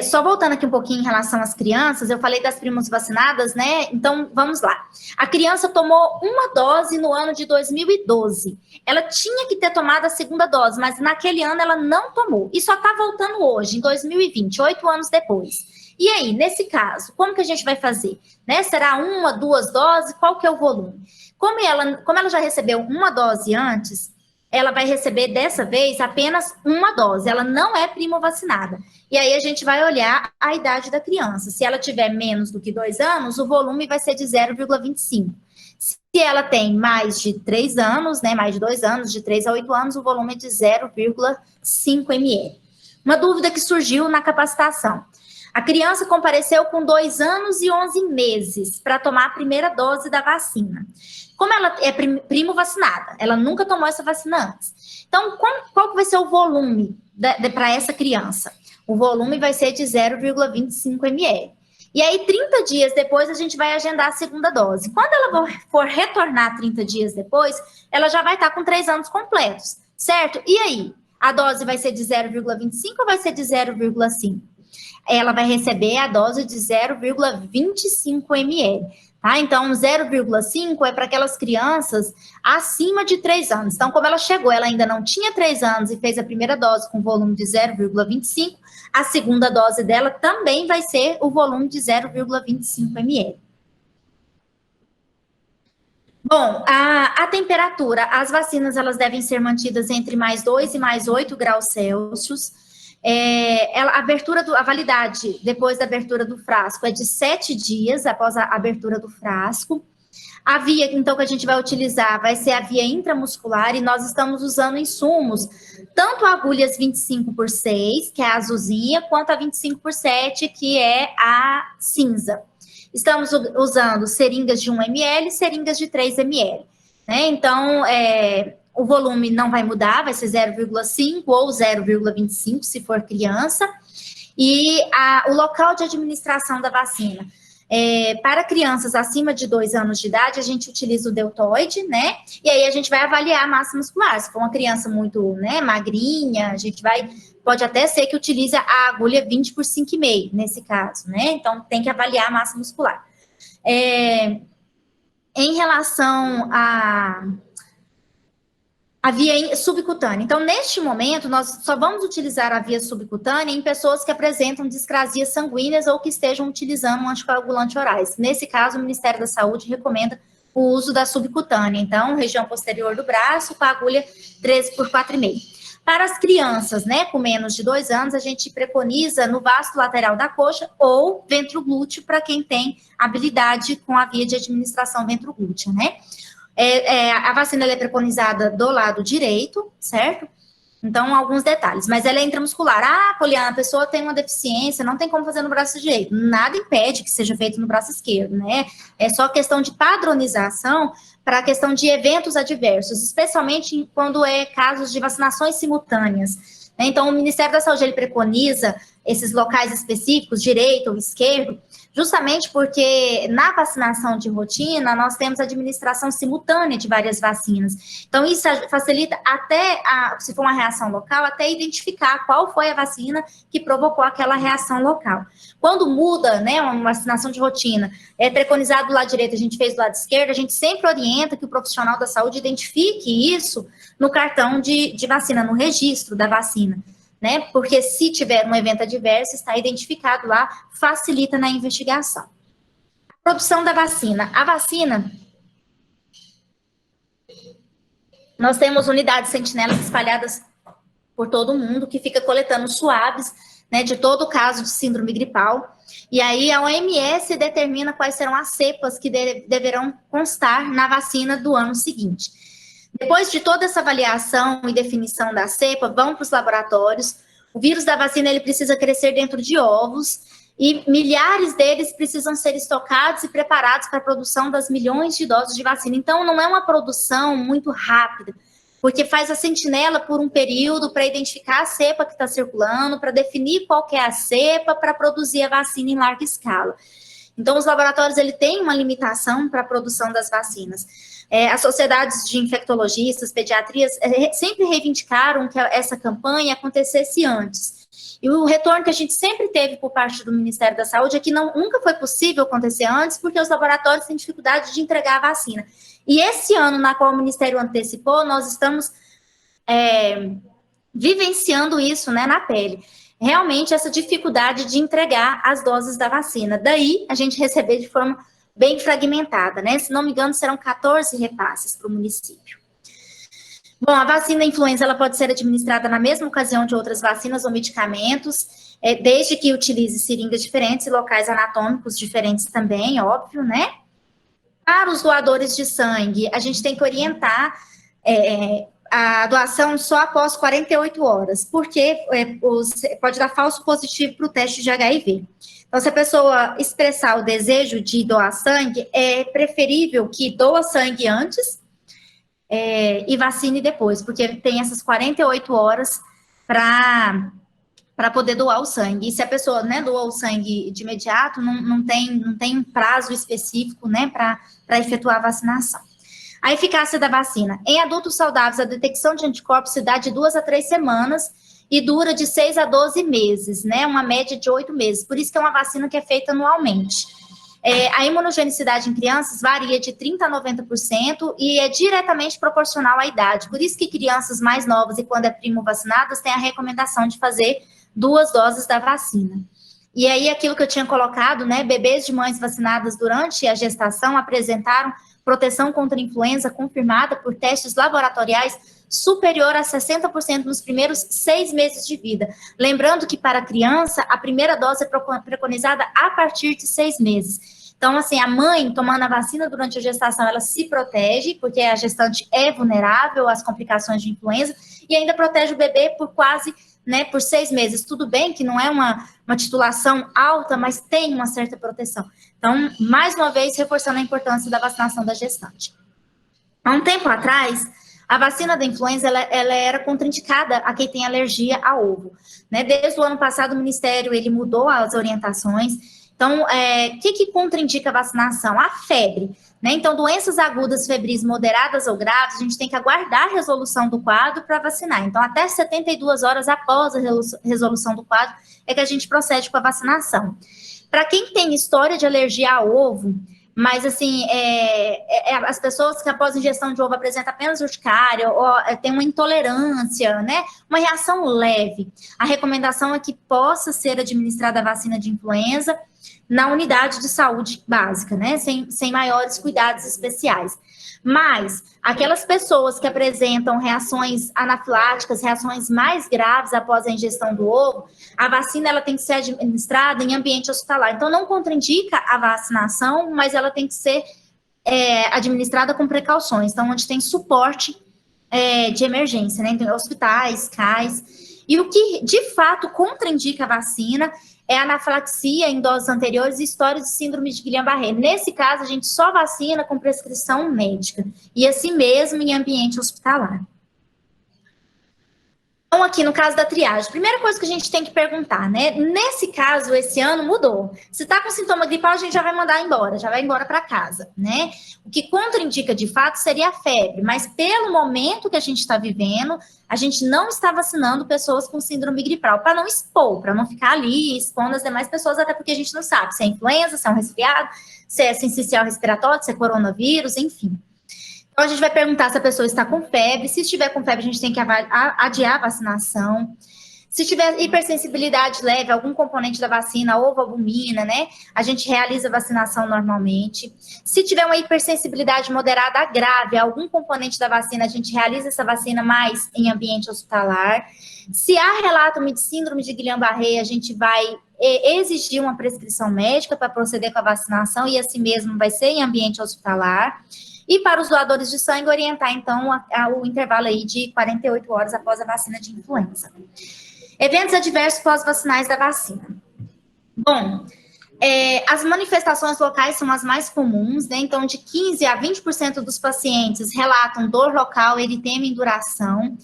Só voltando aqui um pouquinho em relação às crianças, eu falei das primas vacinadas, né? Então, vamos lá. A criança tomou uma dose no ano de 2012. Ela tinha que ter tomado a segunda dose, mas naquele ano ela não tomou. E só está voltando hoje, em 2020, 8 anos depois. E aí, nesse caso, como que a gente vai fazer? Né? Será 1, 2 doses? Qual que é o volume? Como ela já recebeu uma dose antes, ela vai receber dessa vez apenas uma dose. Ela não é primo vacinada. E aí a gente vai olhar a idade da criança. Se ela tiver menos do que 2 anos, o volume vai ser de 0,25. Se ela tem mais de 3 anos, né, mais de 2 anos, de 3 a 8 anos, o volume é de 0,5 ml. Uma dúvida que surgiu na capacitação. A criança compareceu com 2 anos e 11 meses para tomar a primeira dose da vacina. Como ela é primo vacinada, ela nunca tomou essa vacina antes. Então, qual que vai ser o volume para essa criança? O volume vai ser de 0,25 ml. E aí, 30 dias depois, a gente vai agendar a segunda dose. Quando ela for retornar 30 dias depois, ela já vai estar com 3 anos completos, certo? E aí, a dose vai ser de 0,25 ou vai ser de 0,5? Ela vai receber a dose de 0,25 ml. Tá? Então, 0,5 é para aquelas crianças acima de 3 anos. Então, como ela chegou, ela ainda não tinha 3 anos e fez a primeira dose com volume de 0,25, a segunda dose dela também vai ser o volume de 0,25 ml. Bom, a temperatura, as vacinas elas devem ser mantidas entre mais 2 e mais 8 graus Celsius. A validade depois da abertura do frasco é de 7 dias após a abertura do frasco. A via, então, que a gente vai utilizar vai ser a via intramuscular e nós estamos usando insumos, tanto agulhas 25x6, que é a azulzinha, quanto a 25x7, que é a cinza. Estamos usando seringas de 1 ml e seringas de 3 ml. Né? Então, o volume não vai mudar, vai ser 0,5 ou 0,25 se for criança. E o local de administração da vacina. Para crianças acima de 2 anos de idade, a gente utiliza o deltoide, né? E aí a gente vai avaliar a massa muscular. Se for uma criança muito, né, magrinha, a gente pode até ser que utilize a agulha 20x5,5 nesse caso, né? Então tem que avaliar a massa muscular. Em relação a via subcutânea. Então, neste momento, nós só vamos utilizar a via subcutânea em pessoas que apresentam discrasias sanguíneas ou que estejam utilizando um anticoagulante orais. Nesse caso, o Ministério da Saúde recomenda o uso da subcutânea. Então, região posterior do braço, com a agulha 13x4,5. Para as crianças, né, com menos de 2 anos, a gente preconiza no vasto lateral da coxa ou ventroglúteo para quem tem habilidade com a via de administração ventroglútea, né? A vacina é preconizada do lado direito, certo? Então, alguns detalhes. Mas ela é intramuscular. Poliana, a pessoa tem uma deficiência, não tem como fazer no braço direito. Nada impede que seja feito no braço esquerdo, né? É só questão de padronização para a questão de eventos adversos, especialmente quando é casos de vacinações simultâneas. Então, o Ministério da Saúde, ele preconiza esses locais específicos, direito ou esquerdo, justamente porque na vacinação de rotina, nós temos administração simultânea de várias vacinas. Então, isso facilita até, se for uma reação local, até identificar qual foi a vacina que provocou aquela reação local. Quando muda, né, uma vacinação de rotina, é preconizado do lado direito, a gente fez do lado esquerdo, a gente sempre orienta que o profissional da saúde identifique isso no cartão de vacina, no registro da vacina. Né? Porque se tiver um evento adverso, está identificado lá, facilita na investigação. A produção da vacina. A vacina, nós temos unidades sentinelas espalhadas por todo o mundo, que fica coletando suaves, né, de todo caso de síndrome gripal. E aí a OMS determina quais serão as cepas que deverão constar na vacina do ano seguinte. Depois de toda essa avaliação e definição da cepa, vão para os laboratórios. O vírus da vacina ele precisa crescer dentro de ovos e milhares deles precisam ser estocados e preparados para a produção das milhões de doses de vacina. Então, não é uma produção muito rápida, porque faz a sentinela por um período para identificar a cepa que está circulando, para definir qual que é a cepa, para produzir a vacina em larga escala. Então, os laboratórios, ele tem uma limitação para a produção das vacinas. As sociedades de infectologistas, pediatrias, sempre reivindicaram que essa campanha acontecesse antes. E o retorno que a gente sempre teve por parte do Ministério da Saúde é que nunca foi possível acontecer antes, porque os laboratórios têm dificuldade de entregar a vacina. E esse ano, na qual o Ministério antecipou, nós estamos vivenciando isso, né, na pele. Realmente, essa dificuldade de entregar as doses da vacina. Daí, a gente receber de forma bem fragmentada, né? Se não me engano, serão 14 repasses para o município. Bom, a vacina da influenza, ela pode ser administrada na mesma ocasião de outras vacinas ou medicamentos, desde que utilize seringas diferentes e locais anatômicos diferentes também, óbvio, né? Para os doadores de sangue, a gente tem que orientar a doação só após 48 horas, porque pode dar falso positivo para o teste de HIV. Então, se a pessoa expressar o desejo de doar sangue, é preferível que doa sangue antes e vacine depois, porque tem essas 48 horas para poder doar o sangue. E se a pessoa, né, doa o sangue de imediato, não tem um prazo específico, né, para efetuar a vacinação. A eficácia da vacina. Em adultos saudáveis, a detecção de anticorpos se dá de 2 a 3 semanas e dura de 6 a 12 meses, né? Uma média de 8 meses. Por isso que é uma vacina que é feita anualmente. A imunogenicidade em crianças varia de 30% a 90% e é diretamente proporcional à idade. Por isso que crianças mais novas e quando é primo vacinadas têm a recomendação de fazer 2 doses da vacina. E aí, aquilo que eu tinha colocado, né? Bebês de mães vacinadas durante a gestação apresentaram proteção contra influenza confirmada por testes laboratoriais superior a 60% nos primeiros 6 meses de vida. Lembrando que para a criança, a primeira dose é preconizada a partir de 6 meses. Então, assim, a mãe tomando a vacina durante a gestação, ela se protege, porque a gestante é vulnerável às complicações de influenza, e ainda protege o bebê por quase, né, por 6 meses. Tudo bem que não é uma titulação alta, mas tem uma certa proteção. Então, mais uma vez, reforçando a importância da vacinação da gestante. Há um tempo atrás, a vacina da influenza, ela era contraindicada a quem tem alergia a ovo, né? Desde o ano passado, o Ministério, ele mudou as orientações. Então, o que contraindica a vacinação? A febre, né? Então, doenças agudas, febris moderadas ou graves, a gente tem que aguardar a resolução do quadro para vacinar. Então, até 72 horas após a resolução do quadro é que a gente procede com a vacinação. Para quem tem história de alergia a ovo, mas, assim, as pessoas que após ingestão de ovo apresentam apenas urticária ou tem uma intolerância, né? Uma reação leve. A recomendação é que possa ser administrada a vacina de influenza na unidade de saúde básica, né? Sem maiores cuidados especiais. Mas aquelas pessoas que apresentam reações anafiláticas, reações mais graves após a ingestão do ovo, a vacina ela tem que ser administrada em ambiente hospitalar. Então, não contraindica a vacinação, mas ela tem que ser administrada com precauções. Então, onde tem suporte de emergência, né? Então, hospitais, CAIS. E o que, de fato, contraindica a vacina é a anafilaxia em doses anteriores e história de síndrome de Guillain-Barré. Nesse caso, a gente só vacina com prescrição médica. E assim mesmo em ambiente hospitalar. Então, aqui no caso da triagem, primeira coisa que a gente tem que perguntar, né? Nesse caso, esse ano mudou. Se tá com sintoma gripal, a gente já vai mandar embora, já vai embora para casa, né? O que contraindica de fato seria a febre, mas pelo momento que a gente está vivendo, a gente não está vacinando pessoas com síndrome gripal, para não expor, para não ficar ali expondo as demais pessoas, até porque a gente não sabe se é influenza, se é um resfriado, se é sincicial respiratório, se é coronavírus, enfim. Então, a gente vai perguntar se a pessoa está com febre. Se estiver com febre, a gente tem que adiar a vacinação. Se tiver hipersensibilidade leve, algum componente da vacina, ovoalbumina, né? A gente realiza a vacinação normalmente. Se tiver uma hipersensibilidade moderada a grave, algum componente da vacina, a gente realiza essa vacina mais em ambiente hospitalar. Se há relato de síndrome de Guillain-Barré, a gente vai exigir uma prescrição médica para proceder com a vacinação e assim mesmo vai ser em ambiente hospitalar. E para os doadores de sangue, orientar, então, o intervalo aí de 48 horas após a vacina de influenza. Eventos adversos pós-vacinais da vacina. Bom, as manifestações locais são as mais comuns, né? Então, de 15% a 20% dos pacientes relatam dor local, eritema em duração.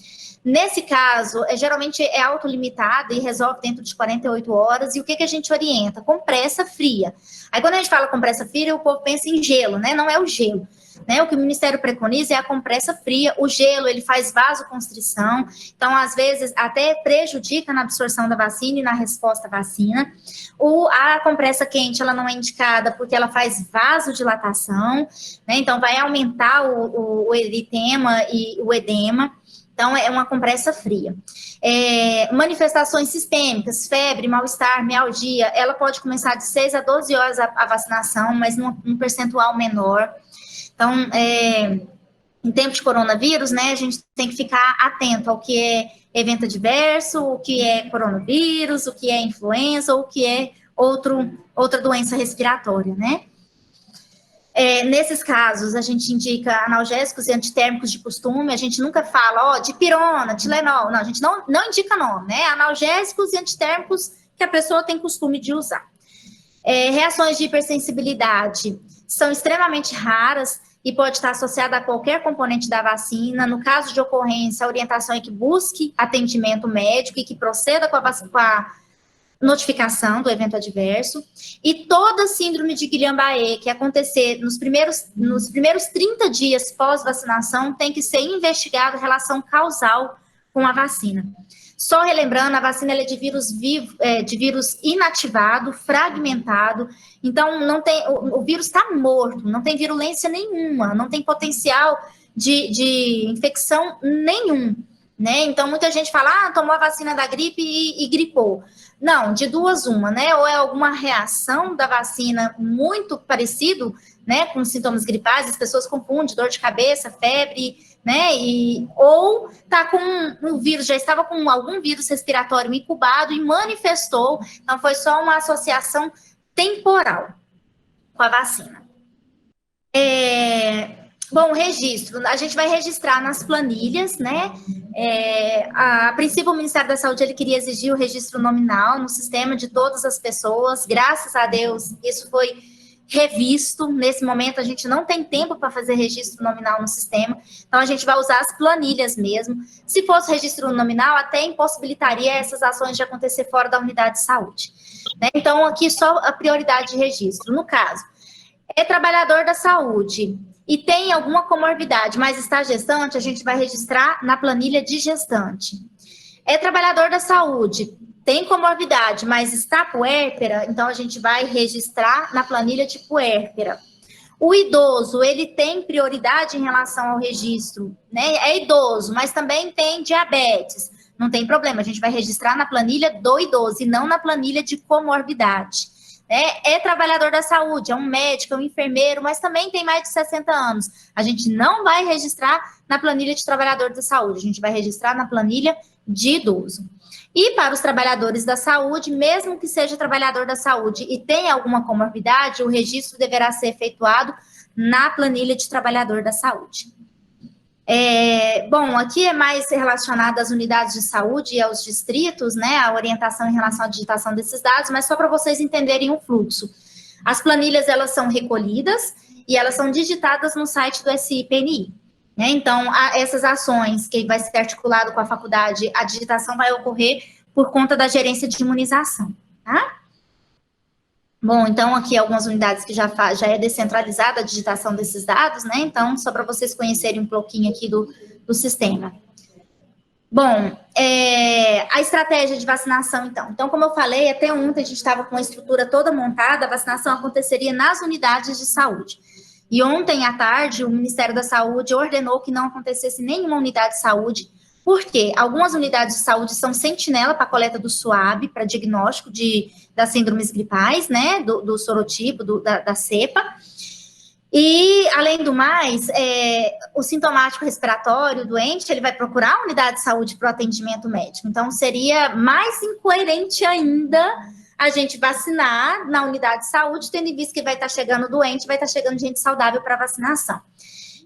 Nesse caso, geralmente é autolimitada e resolve dentro de 48 horas. E o que a gente orienta? Compressa fria. Aí, quando a gente fala compressa fria, o povo pensa em gelo, né? Não é o gelo. Né? O que o Ministério preconiza é a compressa fria. O gelo, ele faz vasoconstrição. Então, às vezes, até prejudica na absorção da vacina e na resposta à vacina. A compressa quente, ela não é indicada porque ela faz vasodilatação, né? Então, vai aumentar o eritema e o edema. Então, é uma compressa fria. Manifestações sistêmicas, febre, mal-estar, mialgia, ela pode começar de 6 a 12 horas a vacinação, mas num percentual menor. Então, em tempo de coronavírus, né, a gente tem que ficar atento ao que é evento adverso, o que é coronavírus, o que é influenza, ou o que é outra doença respiratória, né? Nesses casos, a gente indica analgésicos e antitérmicos de costume, a gente nunca fala, dipirona, Tilenol, não, a gente não indica nome, né? Analgésicos e antitérmicos que a pessoa tem costume de usar. Reações de hipersensibilidade são extremamente raras e pode estar associada a qualquer componente da vacina. No caso de ocorrência, a orientação é que busque atendimento médico e que proceda com a notificação do evento adverso. E toda síndrome de Guillain-Barré que acontecer nos primeiros 30 dias pós-vacinação tem que ser investigado relação causal com a vacina. Só relembrando, a vacina é de vírus vivo, de vírus inativado, fragmentado, então não tem, o vírus está morto, não tem virulência nenhuma, não tem potencial de infecção nenhum, né? Então muita gente fala, tomou a vacina da gripe e gripou. Não, de duas uma, né? Ou é alguma reação da vacina muito parecido, né, com sintomas gripais, as pessoas confundem dor de cabeça, febre, né, ou tá com um vírus, já estava com algum vírus respiratório incubado e manifestou, então foi só uma associação temporal com a vacina. Bom, registro, a gente vai registrar nas planilhas, né, a princípio o Ministério da Saúde, ele queria exigir o registro nominal no sistema de todas as pessoas, graças a Deus, isso foi revisto. Nesse momento a gente não tem tempo para fazer registro nominal no sistema, então a gente vai usar as planilhas mesmo. Se fosse registro nominal, até impossibilitaria essas ações de acontecer fora da unidade de saúde, né? Então aqui só a prioridade de registro. No caso, é trabalhador da saúde e tem alguma comorbidade, mas está gestante, a gente vai registrar na planilha de gestante. É trabalhador da saúde, tem comorbidade, mas está puérpera, então a gente vai registrar na planilha de puérpera. O idoso, ele tem prioridade em relação ao registro, né? É idoso, mas também tem diabetes. Não tem problema, a gente vai registrar na planilha do idoso e não na planilha de comorbidade. É trabalhador da saúde, é um médico, é um enfermeiro, mas também tem mais de 60 anos. A gente não vai registrar na planilha de trabalhador da saúde, a gente vai registrar na planilha de idoso. E para os trabalhadores da saúde, mesmo que seja trabalhador da saúde e tenha alguma comorbidade, o registro deverá ser efetuado na planilha de trabalhador da saúde. Bom, aqui é mais relacionado às unidades de saúde e aos distritos, né, a orientação em relação à digitação desses dados, mas só para vocês entenderem o fluxo. As planilhas, elas são recolhidas e elas são digitadas no site do SIPNI. Né? Então, essas ações que vai ser articulado com a faculdade, a digitação vai ocorrer por conta da gerência de imunização, tá? Bom, então aqui algumas unidades que já é descentralizada a digitação desses dados, né? Então, só para vocês conhecerem um pouquinho aqui do sistema. Bom, a estratégia de vacinação, então. Então, como eu falei, até ontem a gente estava com a estrutura toda montada, a vacinação aconteceria nas unidades de saúde. E ontem à tarde, o Ministério da Saúde ordenou que não acontecesse nenhuma unidade de saúde, porque algumas unidades de saúde são sentinela para a coleta do SUAB, para diagnóstico das síndromes gripais, né, do sorotipo, da cepa. E, além do mais, o sintomático respiratório, o doente, ele vai procurar a unidade de saúde para o atendimento médico. Então, seria mais incoerente ainda a gente vacinar na unidade de saúde, tendo em vista que vai estar chegando doente, vai estar chegando gente saudável para vacinação.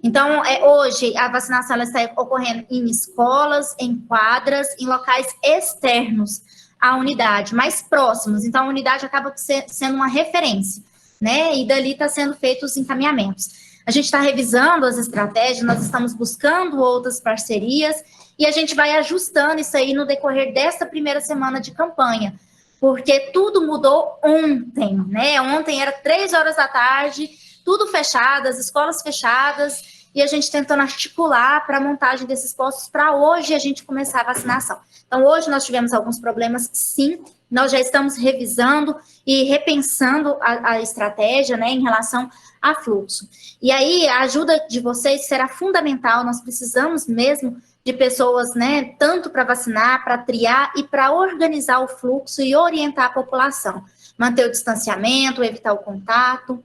Então, hoje, a vacinação ela está ocorrendo em escolas, em quadras, em locais externos à unidade, mais próximos. Então, a unidade acaba sendo uma referência, né? E dali está sendo feitos os encaminhamentos. A gente está revisando as estratégias, nós estamos buscando outras parcerias e a gente vai ajustando isso aí no decorrer desta primeira semana de campanha, porque tudo mudou ontem, né? Ontem era 3 horas da tarde, tudo fechado, as escolas fechadas, e a gente tentando articular para a montagem desses postos para hoje a gente começar a vacinação. Então, hoje nós tivemos alguns problemas, sim, nós já estamos revisando e repensando a estratégia, né, em relação a fluxo. E aí, a ajuda de vocês será fundamental, nós precisamos mesmo de pessoas, né, tanto para vacinar, para triar e para organizar o fluxo e orientar a população. Manter o distanciamento, evitar o contato.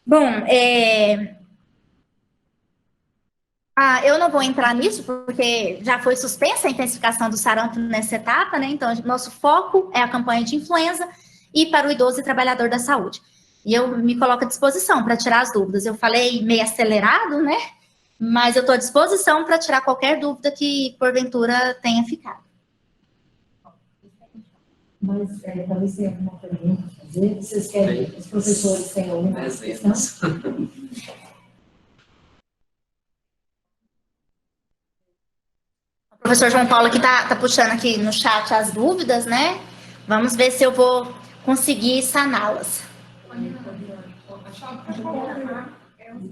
Bom, eu não vou entrar nisso, porque já foi suspensa a intensificação do sarampo nessa etapa, né? Então, nosso foco é a campanha de influenza e para o idoso e trabalhador da saúde. E eu me coloco à disposição para tirar as dúvidas. Eu falei meio acelerado, né? Mas eu estou à disposição para tirar qualquer dúvida que, porventura, tenha ficado. Mas talvez tenha alguma pergunta a fazer. Vocês querem, os professores têm alguma questão? O professor João Paulo aqui tá puxando aqui no chat as dúvidas, né? Vamos ver se eu vou conseguir saná-las. Os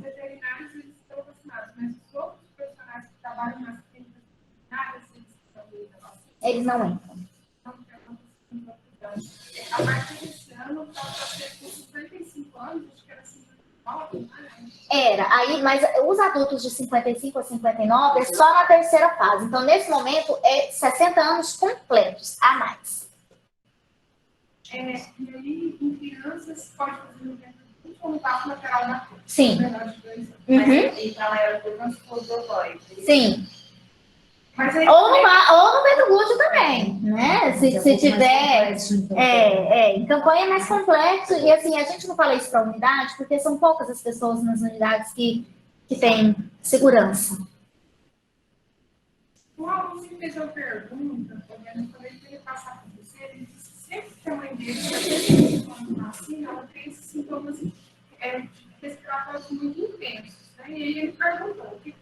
veterinários eles estão vacinados, mas os outros profissionais que trabalham nas clínicas veterinárias, eles estão vacinados. Eles não entram. A partir desse ano, para ser com 55 anos, acho que era 59, né? Era, aí, mas os adultos de 55 a 59 é só na terceira fase. Então, nesse momento, é 60 anos completos, a mais. E aí, em crianças, pode fazer um contato lateral na cor. Sim. E para maior criança, for dodói. Sim. Mas aí, Ou no Bedugúcio também, né? Se tiver. Em campanha é mais complexo. E assim, a gente não fala isso para a unidade, porque são poucas as pessoas nas unidades que têm segurança. um aluno me fez uma pergunta, eu falei que ele passar para você, ele disse que sempre que a mãe dele está tomando vacina, ela tem esses sintomas respiratórios muito intensos. Né? E aí ele perguntou o que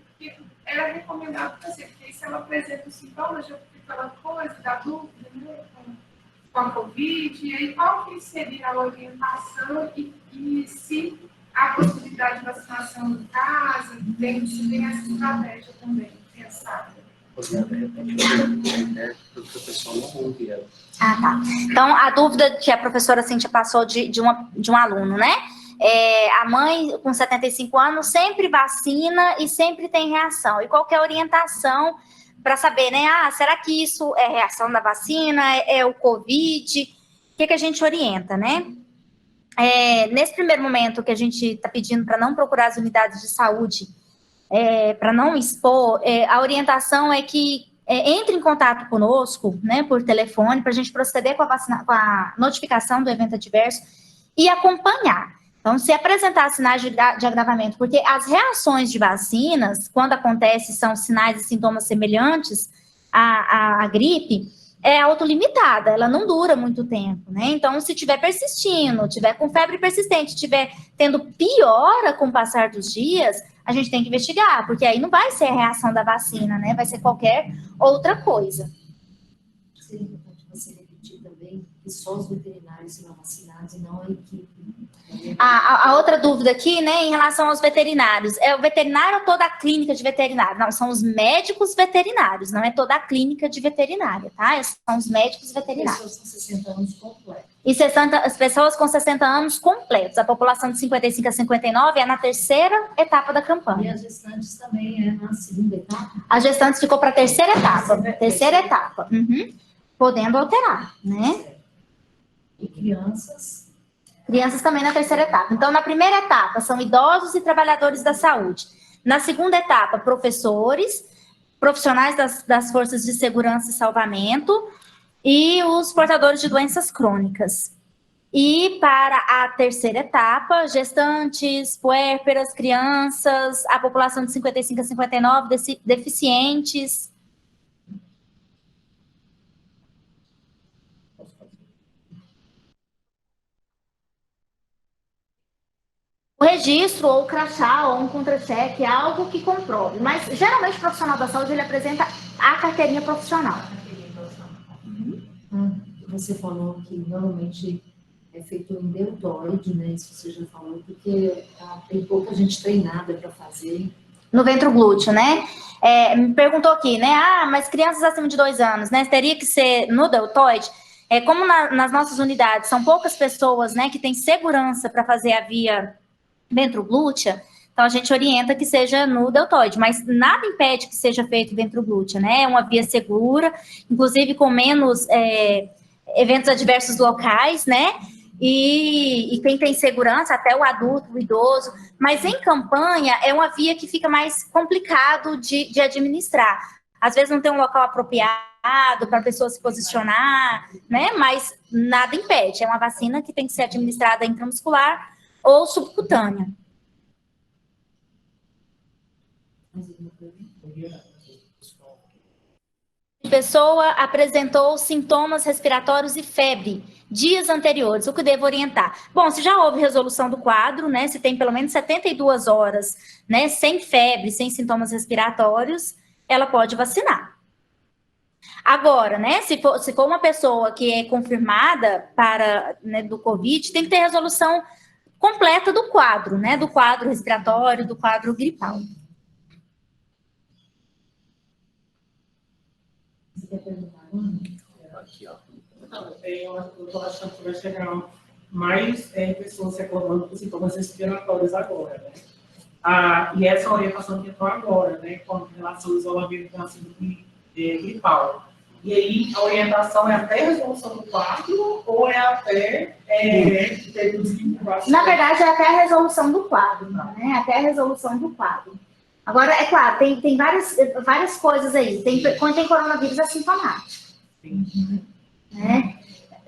era recomendado fazer, porque se ela apresenta os sintomas, já fica aquela coisa da dúvida, né, com a Covid, e aí qual que seria a orientação e se a possibilidade de vacinação em casa, se tem essa estratégia também pensada. Porque o pessoal não ouve ela. Ah, tá. Então, a dúvida que a professora Cíntia passou de um aluno, né? A mãe com 75 anos sempre vacina e sempre tem reação. E qual que é a orientação para saber, né? Será que isso é reação da vacina? É o Covid? O que a gente orienta, né? Nesse primeiro momento que a gente está pedindo para não procurar as unidades de saúde, para não expor, a orientação é que entre em contato conosco, né, por telefone, para a gente proceder com a notificação do evento adverso e acompanhar. Então, se apresentar sinais de agravamento, porque as reações de vacinas, quando acontece, são sinais e sintomas semelhantes à gripe, é autolimitada, ela não dura muito tempo, né? Então, se tiver persistindo, tiver com febre persistente, tiver tendo piora com o passar dos dias, a gente tem que investigar, porque aí não vai ser a reação da vacina, né? Vai ser qualquer outra coisa. Seria importante você repetir também que só os veterinários serão vacinados e não a equipe. A outra dúvida aqui, né, em relação aos veterinários, é o veterinário ou toda a clínica de veterinário? Não, são os médicos veterinários, não é toda a clínica de veterinária, tá? São os médicos veterinários. Pessoas com 60 anos completos. E as pessoas com 60 anos completos. A população de 55 a 59 é na terceira etapa da E campanha. as gestantes também é na segunda etapa? A gestantes ficou para a terceira etapa. Terceira etapa. Uhum. Podendo alterar, né? E crianças? Crianças também na terceira etapa. Então, na primeira etapa, são idosos e trabalhadores da saúde. Na segunda etapa, professores, profissionais das forças de segurança e salvamento e os portadores de doenças crônicas. E para a terceira etapa, gestantes, puérperas, crianças, a população de 55 a 59, deficientes. O registro, ou o crachá, ou um contra-cheque, é algo que comprove. Mas, geralmente, o profissional da saúde, ele apresenta a carteirinha profissional. Você falou que normalmente é feito em deltoide, né? Isso você já falou, porque tem pouca gente treinada para fazer. No ventro glúteo, né? Me perguntou aqui, né? Mas crianças acima de 2 anos, né? Teria que ser no deltoide? Como nas nossas unidades são poucas pessoas, né, que têm segurança para fazer a via ventroglútea, então a gente orienta que seja no deltoide, mas nada impede que seja feito ventroglútea, né? É uma via segura, inclusive com menos eventos adversos locais, né? E quem tem segurança, até o adulto, o idoso, mas em campanha é uma via que fica mais complicado de administrar. Às vezes não tem um local apropriado para a pessoa se posicionar, né? Mas nada impede. É uma vacina que tem que ser administrada intramuscular ou subcutânea. A pessoa apresentou sintomas respiratórios e febre dias anteriores, o que devo orientar? Bom, se já houve resolução do quadro, né? Se tem pelo menos 72 horas, né? Sem febre, sem sintomas respiratórios, ela pode vacinar. Agora, né, se for uma pessoa que é confirmada para, né, do Covid, tem que ter resolução completa do quadro, né, do quadro respiratório, do quadro gripal. Você quer perguntar? Aqui, ó. Eu tô achando que vai chegar mais pessoas reclamando com sintomas respiratórios agora, né? E essa orientação que entrou agora, né, com relação ao isolamento da síndrome gripal. E aí, a orientação é até a resolução do quadro ou é até Na verdade, é até a resolução do quadro, né? Até a resolução do quadro. Agora, é claro, tem várias coisas aí. Quando tem coronavírus assintomático. Né?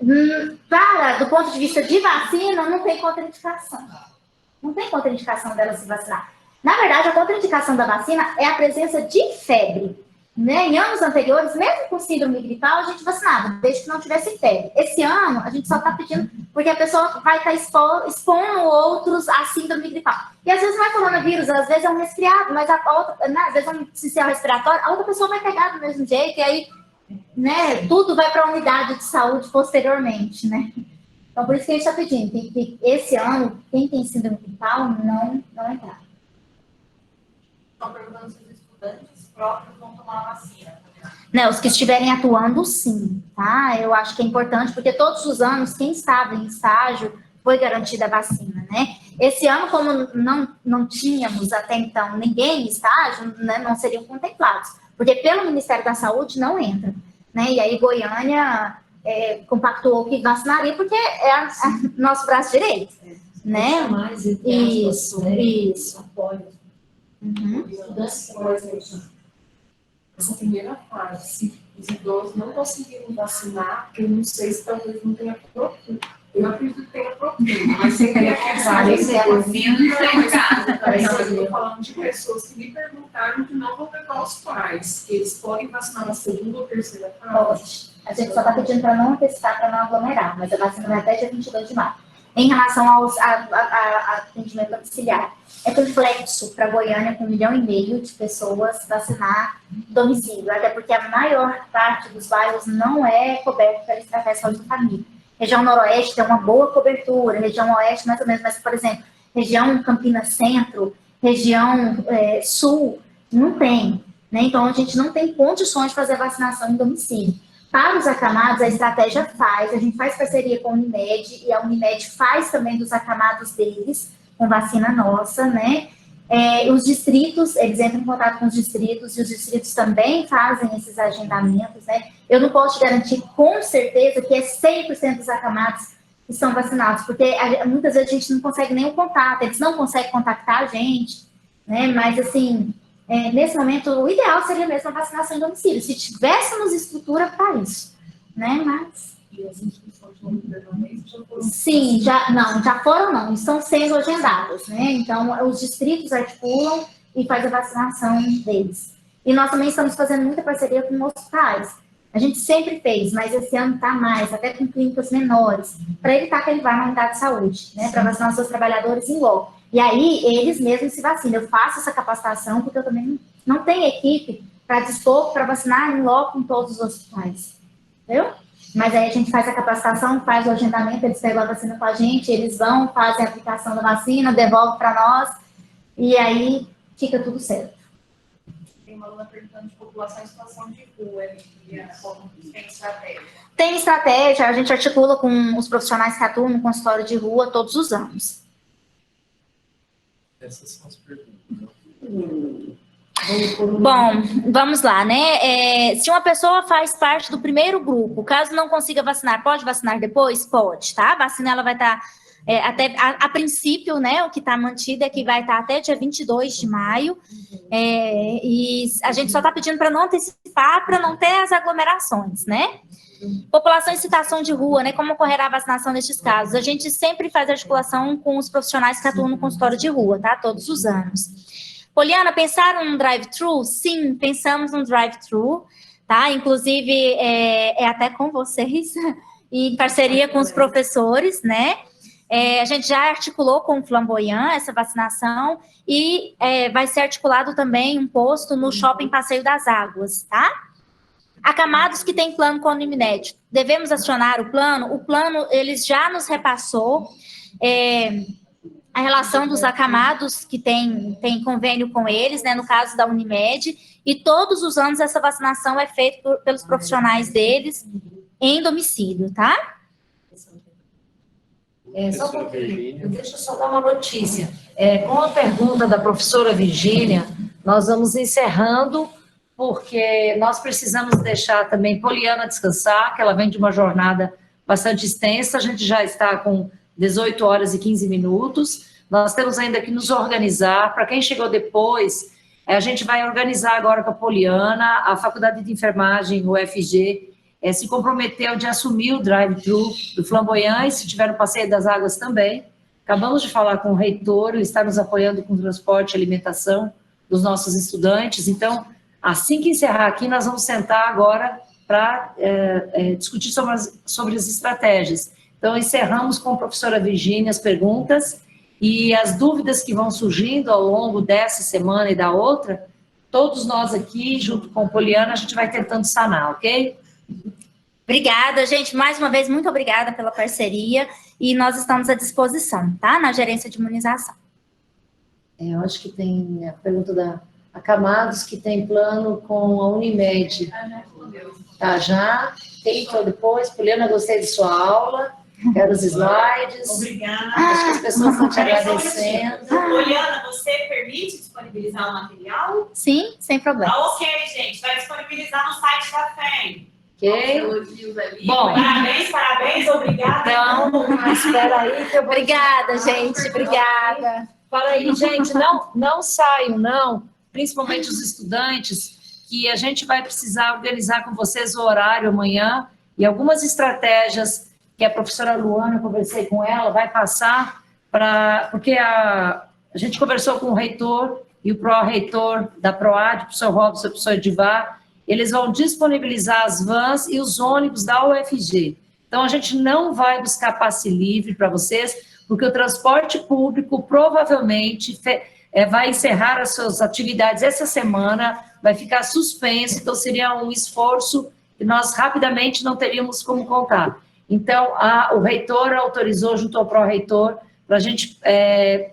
Do ponto de vista de vacina, não tem contraindicação. Não tem contraindicação dela se vacinar. Na verdade, a contraindicação da vacina é a presença de febre. Né? Em anos anteriores, mesmo com síndrome gripal, a gente vacinava, desde que não tivesse febre. Esse ano, a gente só está pedindo, porque a pessoa vai estar expondo outros à síndrome gripal. E às vezes não é coronavírus, às vezes é um resfriado, mas a outra, né, às vezes é um sistema respiratório, a outra pessoa vai pegar do mesmo jeito, e aí, né, tudo vai para a unidade de saúde posteriormente, né? Então, por isso que a gente está pedindo, que esse ano, quem tem síndrome gripal, não entrar. Estão perguntando se os estudantes próprios vão tomar a vacina. Né, os que estiverem atuando, sim, tá? Eu acho que é importante, porque todos os anos, quem estava em estágio foi garantida a vacina, né? Esse ano, como não tínhamos até então ninguém em estágio, né, não seriam contemplados, porque pelo Ministério da Saúde não entra, né? E aí Goiânia compactuou que vacinaria, porque é nosso braço direito, né? Mais isso, né? isso. Apoio. Uhum. Essa primeira fase, se os idosos não conseguirem vacinar, eu não sei se talvez não tenha problema. Eu acredito que tenha problema, mas sem ter estou falando de pessoas que me perguntaram que não vão levar os pais, que eles podem vacinar na segunda ou terceira fase. A gente só está pedindo para não antecipar, para não aglomerar, mas a vacina vai até dia 22 de março. Em relação ao atendimento domiciliar, é complexo para Goiânia, com 1,5 milhão de pessoas, vacinar domicílio, até porque a maior parte dos bairros não é coberto pela estratégia de saúde da família. Região noroeste tem uma boa cobertura, região oeste mais ou menos, mas, por exemplo, região Campinas Centro, região sul, não tem, né? Então, a gente não tem condições de fazer a vacinação em domicílio. Para os acamados, a estratégia a gente faz parceria com a Unimed, e a Unimed faz também dos acamados deles, com vacina nossa, né? Os distritos, eles entram em contato com os distritos, e os distritos também fazem esses agendamentos, né? Eu não posso te garantir com certeza que é 100% dos acamados que estão vacinados, porque muitas vezes a gente não consegue nem o contato, eles não conseguem contactar a gente, né? Mas, assim, nesse momento, o ideal seria mesmo a vacinação em domicílio, se tivéssemos estrutura para isso, né? Mas... E as inscrições no permanente já foram? Sim, já foram, estão sendo agendadas, né? Então, os distritos articulam e fazem a vacinação deles. E nós também estamos fazendo muita parceria com hospitais. A gente sempre fez, mas esse ano está mais, até com clínicas menores, para evitar que ele vá na unidade de saúde, né? Para vacinar os seus trabalhadores em loco. E aí, eles mesmos se vacinam. Eu faço essa capacitação, porque eu também não tenho equipe para dispor, para vacinar em loco em todos os hospitais. Entendeu? Mas aí a gente faz a capacitação, faz o agendamento, eles pegam a vacina com a gente, eles vão, fazem a aplicação da vacina, devolvem para nós, e aí fica tudo certo. Tem uma aluna perguntando de população em situação de rua, tem estratégia? Tem estratégia, a gente articula com os profissionais que atuam no consultório de rua todos os anos. Essas são as perguntas. Bom, vamos lá, né? Se uma pessoa faz parte do primeiro grupo, caso não consiga vacinar, pode vacinar depois? Pode, tá? A vacina, ela vai estar, até, a princípio, né, o que está mantido é que vai estar até dia 22 de maio, e a gente só está pedindo para não antecipar, para não ter as aglomerações, né? População em situação de rua, né? Como ocorrerá a vacinação nestes casos? A gente sempre faz articulação com os profissionais que atuam no consultório de rua, tá? Todos os anos. Poliana, pensaram num drive-thru? Sim, pensamos num drive-thru, tá? Inclusive, é até com vocês, em parceria com os professores, né? A gente já articulou com o Flamboyant essa vacinação e vai ser articulado também um posto no Shopping Passeio das Águas, tá? Acamados que têm plano com a Unimed, devemos acionar o plano? O plano, eles já nos repassou a relação dos acamados que tem convênio com eles, né, no caso da Unimed, e todos os anos essa vacinação é feita pelos profissionais deles em domicílio, tá? Só um pouquinho. Deixa eu só dar uma notícia. Com a pergunta da professora Virgínia, nós vamos encerrando, porque nós precisamos deixar também Poliana descansar, que ela vem de uma jornada bastante extensa, a gente já está com 18 horas e 15 minutos, nós temos ainda que nos organizar. Para quem chegou depois, a gente vai organizar agora com a Poliana, a Faculdade de Enfermagem, o UFG, se comprometeu de assumir o drive-thru do Flamboyant, e se tiver no Passeio das Águas também. Acabamos de falar com o reitor, ele está nos apoiando com transporte e alimentação dos nossos estudantes. Então, assim que encerrar aqui, nós vamos sentar agora para discutir sobre as estratégias. Então, encerramos com a professora Virgínia as perguntas, e as dúvidas que vão surgindo ao longo dessa semana e da outra, todos nós aqui, junto com a Poliana, a gente vai tentando sanar, ok? Obrigada, gente. Mais uma vez, muito obrigada pela parceria, e nós estamos à disposição, tá? Na gerência de imunização. Eu acho que tem a pergunta da Acamados, que tem plano com a Unimed. Tá, já. Então, depois, Poliana, gostei de sua aula. Quero os slides. Obrigada. Acho que as pessoas estão te agradecendo. Poliana, você permite disponibilizar o material? Sim, sem problema. Ah, ok, gente. Vai disponibilizar no site da FEM. Ok? Bom, Parabéns, obrigada. então, espera aí que eu vou... Obrigada, gente. Obrigada. Para aí, gente, não saiam, não. Principalmente os estudantes, que a gente vai precisar organizar com vocês o horário amanhã e algumas estratégias que a professora Luana, eu conversei com ela, vai passar porque a gente conversou com o reitor e o pró-reitor da PROAD, o professor Robson e o professor Edivar, eles vão disponibilizar as vans e os ônibus da UFG. Então, a gente não vai buscar passe livre para vocês, porque o transporte público provavelmente vai encerrar as suas atividades essa semana, vai ficar suspenso, então seria um esforço que nós rapidamente não teríamos como contar. Então, o reitor autorizou, junto ao pró-reitor, para a gente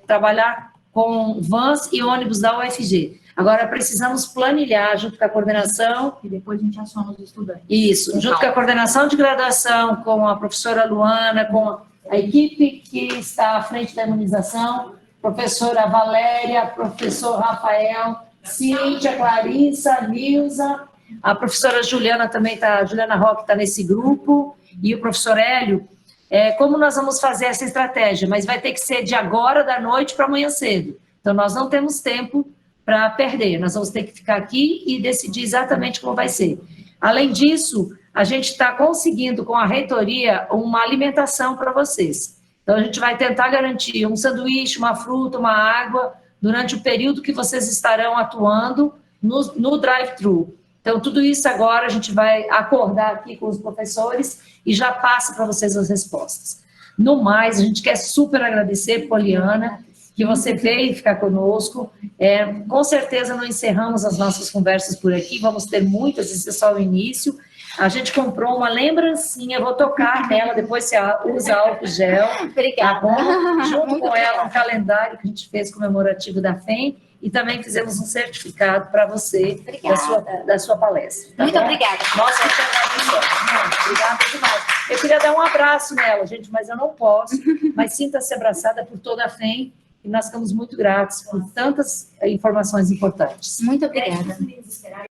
trabalhar com vans e ônibus da UFG. Agora, precisamos planilhar, junto com a coordenação... E depois a gente aciona os estudantes. Isso, junto com a coordenação de graduação, com a professora Luana, com a equipe que está à frente da imunização, professora Valéria, professor Rafael, Cíntia, Clarissa, Nilza, a professora Juliana também está, Juliana Roque está nesse grupo, e o professor Hélio, como nós vamos fazer essa estratégia, mas vai ter que ser de agora da noite para amanhã cedo. Então, nós não temos tempo para perder, nós vamos ter que ficar aqui e decidir exatamente como vai ser. Além disso, a gente está conseguindo, com a reitoria, uma alimentação para vocês. Então, a gente vai tentar garantir um sanduíche, uma fruta, uma água, durante o período que vocês estarão atuando no drive-thru. Então, tudo isso agora a gente vai acordar aqui com os professores e já passa para vocês as respostas. No mais, a gente quer super agradecer, Poliana, que você veio ficar conosco. Com certeza não encerramos as nossas conversas por aqui, vamos ter muitas, esse é só o início. A gente comprou uma lembrancinha, vou tocar nela, depois você usa álcool gel. Obrigada. Tá bom? Junto Muito com ela, obrigada. um calendário que a gente fez comemorativo da FEM, e também fizemos um certificado para você da sua palestra. Tá Muito bom? obrigada. Nossa, muito agradecemos. Obrigada demais. Eu queria dar um abraço nela, gente, mas eu não posso. Mas sinta-se abraçada por toda a FEM, e nós ficamos muito gratos por tantas informações importantes. Muito obrigada. Os meninos esperaram.